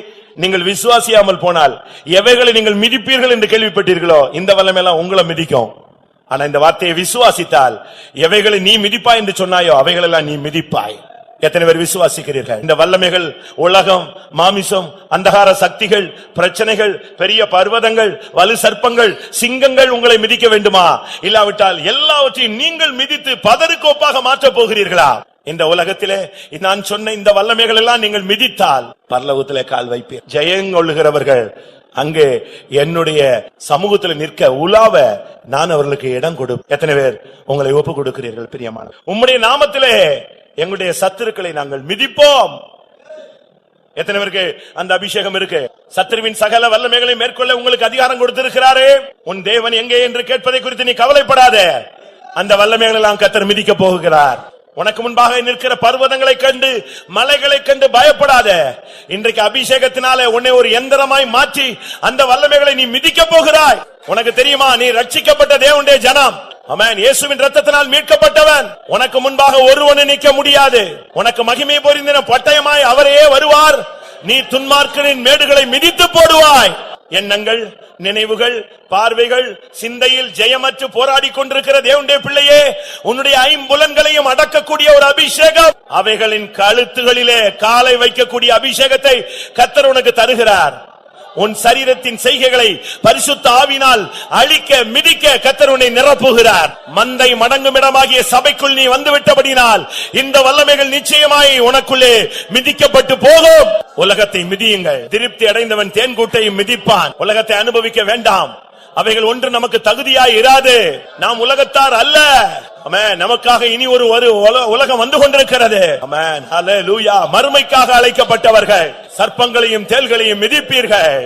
நீங்கள் விசுவாசியாமல் போனால் எவைகளை நீங்கள் மிதிப்பீர்கள் என்று கேள்விப்பட்டீர்களோ இந்த வல்லமையெல்லாம் உங்களை மிதிக்கும். ஆனா இந்த வார்த்தையை விசுவாசித்தால் எவைகளை நீ மிதிப்பாய் என்று சொன்னாயோ அவைகளெல்லாம் நீ மிதிப்பாய். எத்தனை பேர் விசுவாசிக்கிறீர்கள்? இந்த வல்லமைகள், உலகம், மாமிசம், அந்தகார சக்திகள், பிரச்சனைகள், பெரிய பர்வதங்கள், வலு சர்ப்பங்கள், சிங்கங்கள் உங்களை மிதிக்க வேண்டுமா? இல்லாவிட்டால் எல்லாவற்றையும் நீங்கள் மிதித்து பதறுக்கோப்பாக மாற்றப் போகிறீர்களா? இந்த உலகத்திலே நான் சொன்ன இந்த வல்லமைகள் எல்லாம் நீங்கள் மிதித்தால் பரலோகத்திலே கால் வைப்பீர். ஜெயங்கொள்ளுகிறவர்கள் அங்கே என்னுடைய சமூகத்தில் நிற்க உலாவ நான் அவர்களுக்கு இடம் கொடு. எத்தனை பேர் உங்களை ஒப்பு கொடுக்கிறீர்கள்? பிரியமான உம்முடைய நாமத்திலே எங்களுடைய சத்துருக்களை நாங்கள் மிதிப்போம். எத்தனை பேருக்கு அந்த அபிஷேகம் இருக்கு? சத்துருவின் சகல வல்லமைகளை மேற்கொள்ள உங்களுக்கு அதிகாரம் கொடுத்திருக்கிறாரே. உன் தேவன் எங்கே என்று கேட்பதை குறித்து நீ கவலைப்படாத. அந்த வல்லமைகளை எல்லாம் கர்த்தர் மிதிக்க போகிறார். உனக்கு முன்பாக நிற்கிற பர்வதங்களை கண்டு, மலைகளை கண்டு பயப்படாத. இன்றைக்கு அபிஷேகத்தினாலே உன்னை ஒரு எந்திரமாய் மாற்றி அந்த வல்லமைகளை நீ மிதிக்க போகிறாய். உனக்கு தெரியுமா, நீ ரட்சிக்கப்பட்ட தேவனுடைய ஜனம். ஆமென். இயேசுவின் இரத்தத்தினால் மீட்கப்பட்டவன். உனக்கு முன்பாக ஒருவனை நிற்க முடியாது. உனக்கு மகிமை பொருந்தின பட்டயமாய் அவரையே வருவார். நீ துன்மார்க்கரின் மேடுகளை மிதித்து போடுவாய். எண்ணங்கள், நினைவுகள், பார்வைகள், சிந்தையில் ஜெயமற்று போராடி கொண்டிருக்கிற தேவனுடைய பிள்ளையே, உன்னுடைய ஐம்புலன்களையும் அடக்கக்கூடிய ஒரு அபிஷேகம், அவைகளின் கழுத்துகளிலே காலை வைக்கக்கூடிய அபிஷேகத்தை கர்த்தர் உனக்கு தருகிறார். உன் சரீரத்தின் செய்கைகளை பரிசுத்த ஆவியினால் அழிக்க, மிதிக்க கர்த்தர் உன்னை நிரப்புகிறார். மந்தை மடங்கும் இடமாகிய சபைக்குள் நீ வந்துவிட்டபடினால் இந்த வல்லமைகள் நிச்சயமாய் உனக்குள்ளே மிதிக்கப்பட்டு போகும். உலகத்தை மிதியுங்கள். திருப்தி அடைந்தவன் தேன்கூட்டையும் மிதிப்பான். உலகத்தை அனுபவிக்க வேண்டாம். அவைகள் ஒன்று நமக்கு தகுதியாய் இராது. நாம் உலகத்தார் அல்ல. ஆமென். நமக்காக இனி ஒரு உலகம் வந்து கொண்டிருக்கிறது. ஆமென். ஹல்லேலூயா. மறுமைக்காக அழைக்கப்பட்டவர்கள். சர்ப்பங்களையும் தேள்களையும் மிதிப்பீர்கள்.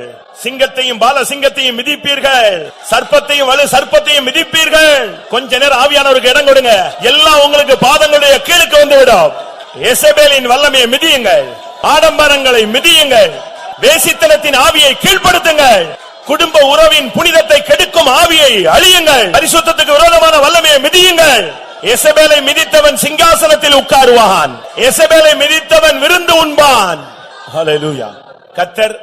சிங்கத்தையும் பால சிங்கத்தையும் மிதிப்பீர்கள். சர்ப்பத்தையும் வலு சர்ப்பத்தையும் மிதிப்பீர்கள். கொஞ்ச நேரம் ஆவியானவருக்கு இடம் கொடுங்க. எல்லாம் உங்களுக்கு பாதங்களுடைய கீழுக்கு வந்துவிடும். எசபேலின் வல்லமையை மிதியுங்கள். ஆடம்பரங்களை மிதியுங்கள். வேசித்தனத்தின் ஆவியை கீழ்ப்படுத்துங்கள். குடும்ப உறவின் புனிதத்தை கெடுக்கும் ஆவியை அழியுங்கள். பரிசுத்தத்துக்கு விரோதமான வல்லமையை மிதியுங்கள். எசபேலை மிதித்தவன் சிங்காசனத்தில் உட்காருவான், எசபேலை மிதித்தவன் விருந்து உண்பான். ஹல்லேலூயா. கர்த்தர்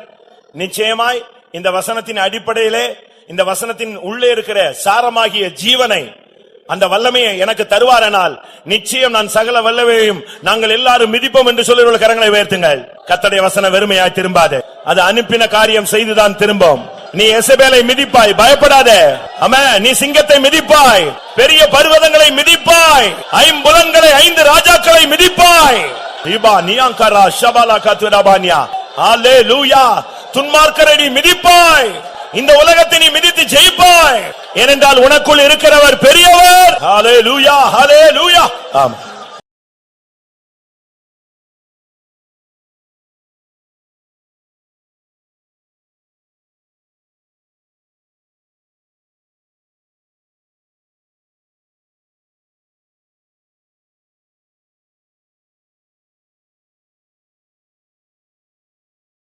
நிச்சயமாய் இந்த வசனத்தின் அடிப்படையிலே, இந்த வசனத்தின் உள்ளே இருக்கிற சாரமாகிய ஜீவனை, அந்த வல்லமையை எனக்கு தருவாரானால் நிச்சயம் நான் சகல வல்லமையையும் நாங்கள் எல்லாரும் மிதிப்போம் என்று சொல்லுகிற கரங்களை உயர்த்துங்கள். கர்த்தருடைய வசனம் வெறுமையாய் திரும்பாது, அது அனுப்பின காரியம் செய்துதான் திரும்பும். நீ எசபேலை மிதிப்பாய், பயப்படாதே. ஆமென். நீ சிங்கத்தை மிதிப்பாய், பெரிய பர்வதங்களை மிதிப்பாய், ஐம்புலன்களை, 5 ராஜாக்களை மிதிப்பாய். இபா நியாங்கரா ஷபாலா கத்வராபானியா. ஹல்லேலூயா. துன்மார்க்கரை நீ மிதிப்பாய், இந்த உலகத்தை நீ மிதித்து ஜெயிப்பாய். ஏனென்றால் உனக்குள் இருக்கிறவர் பெரியவர். ஹல்லேலூயா, ஹல்லேலூயா. ஆமென்.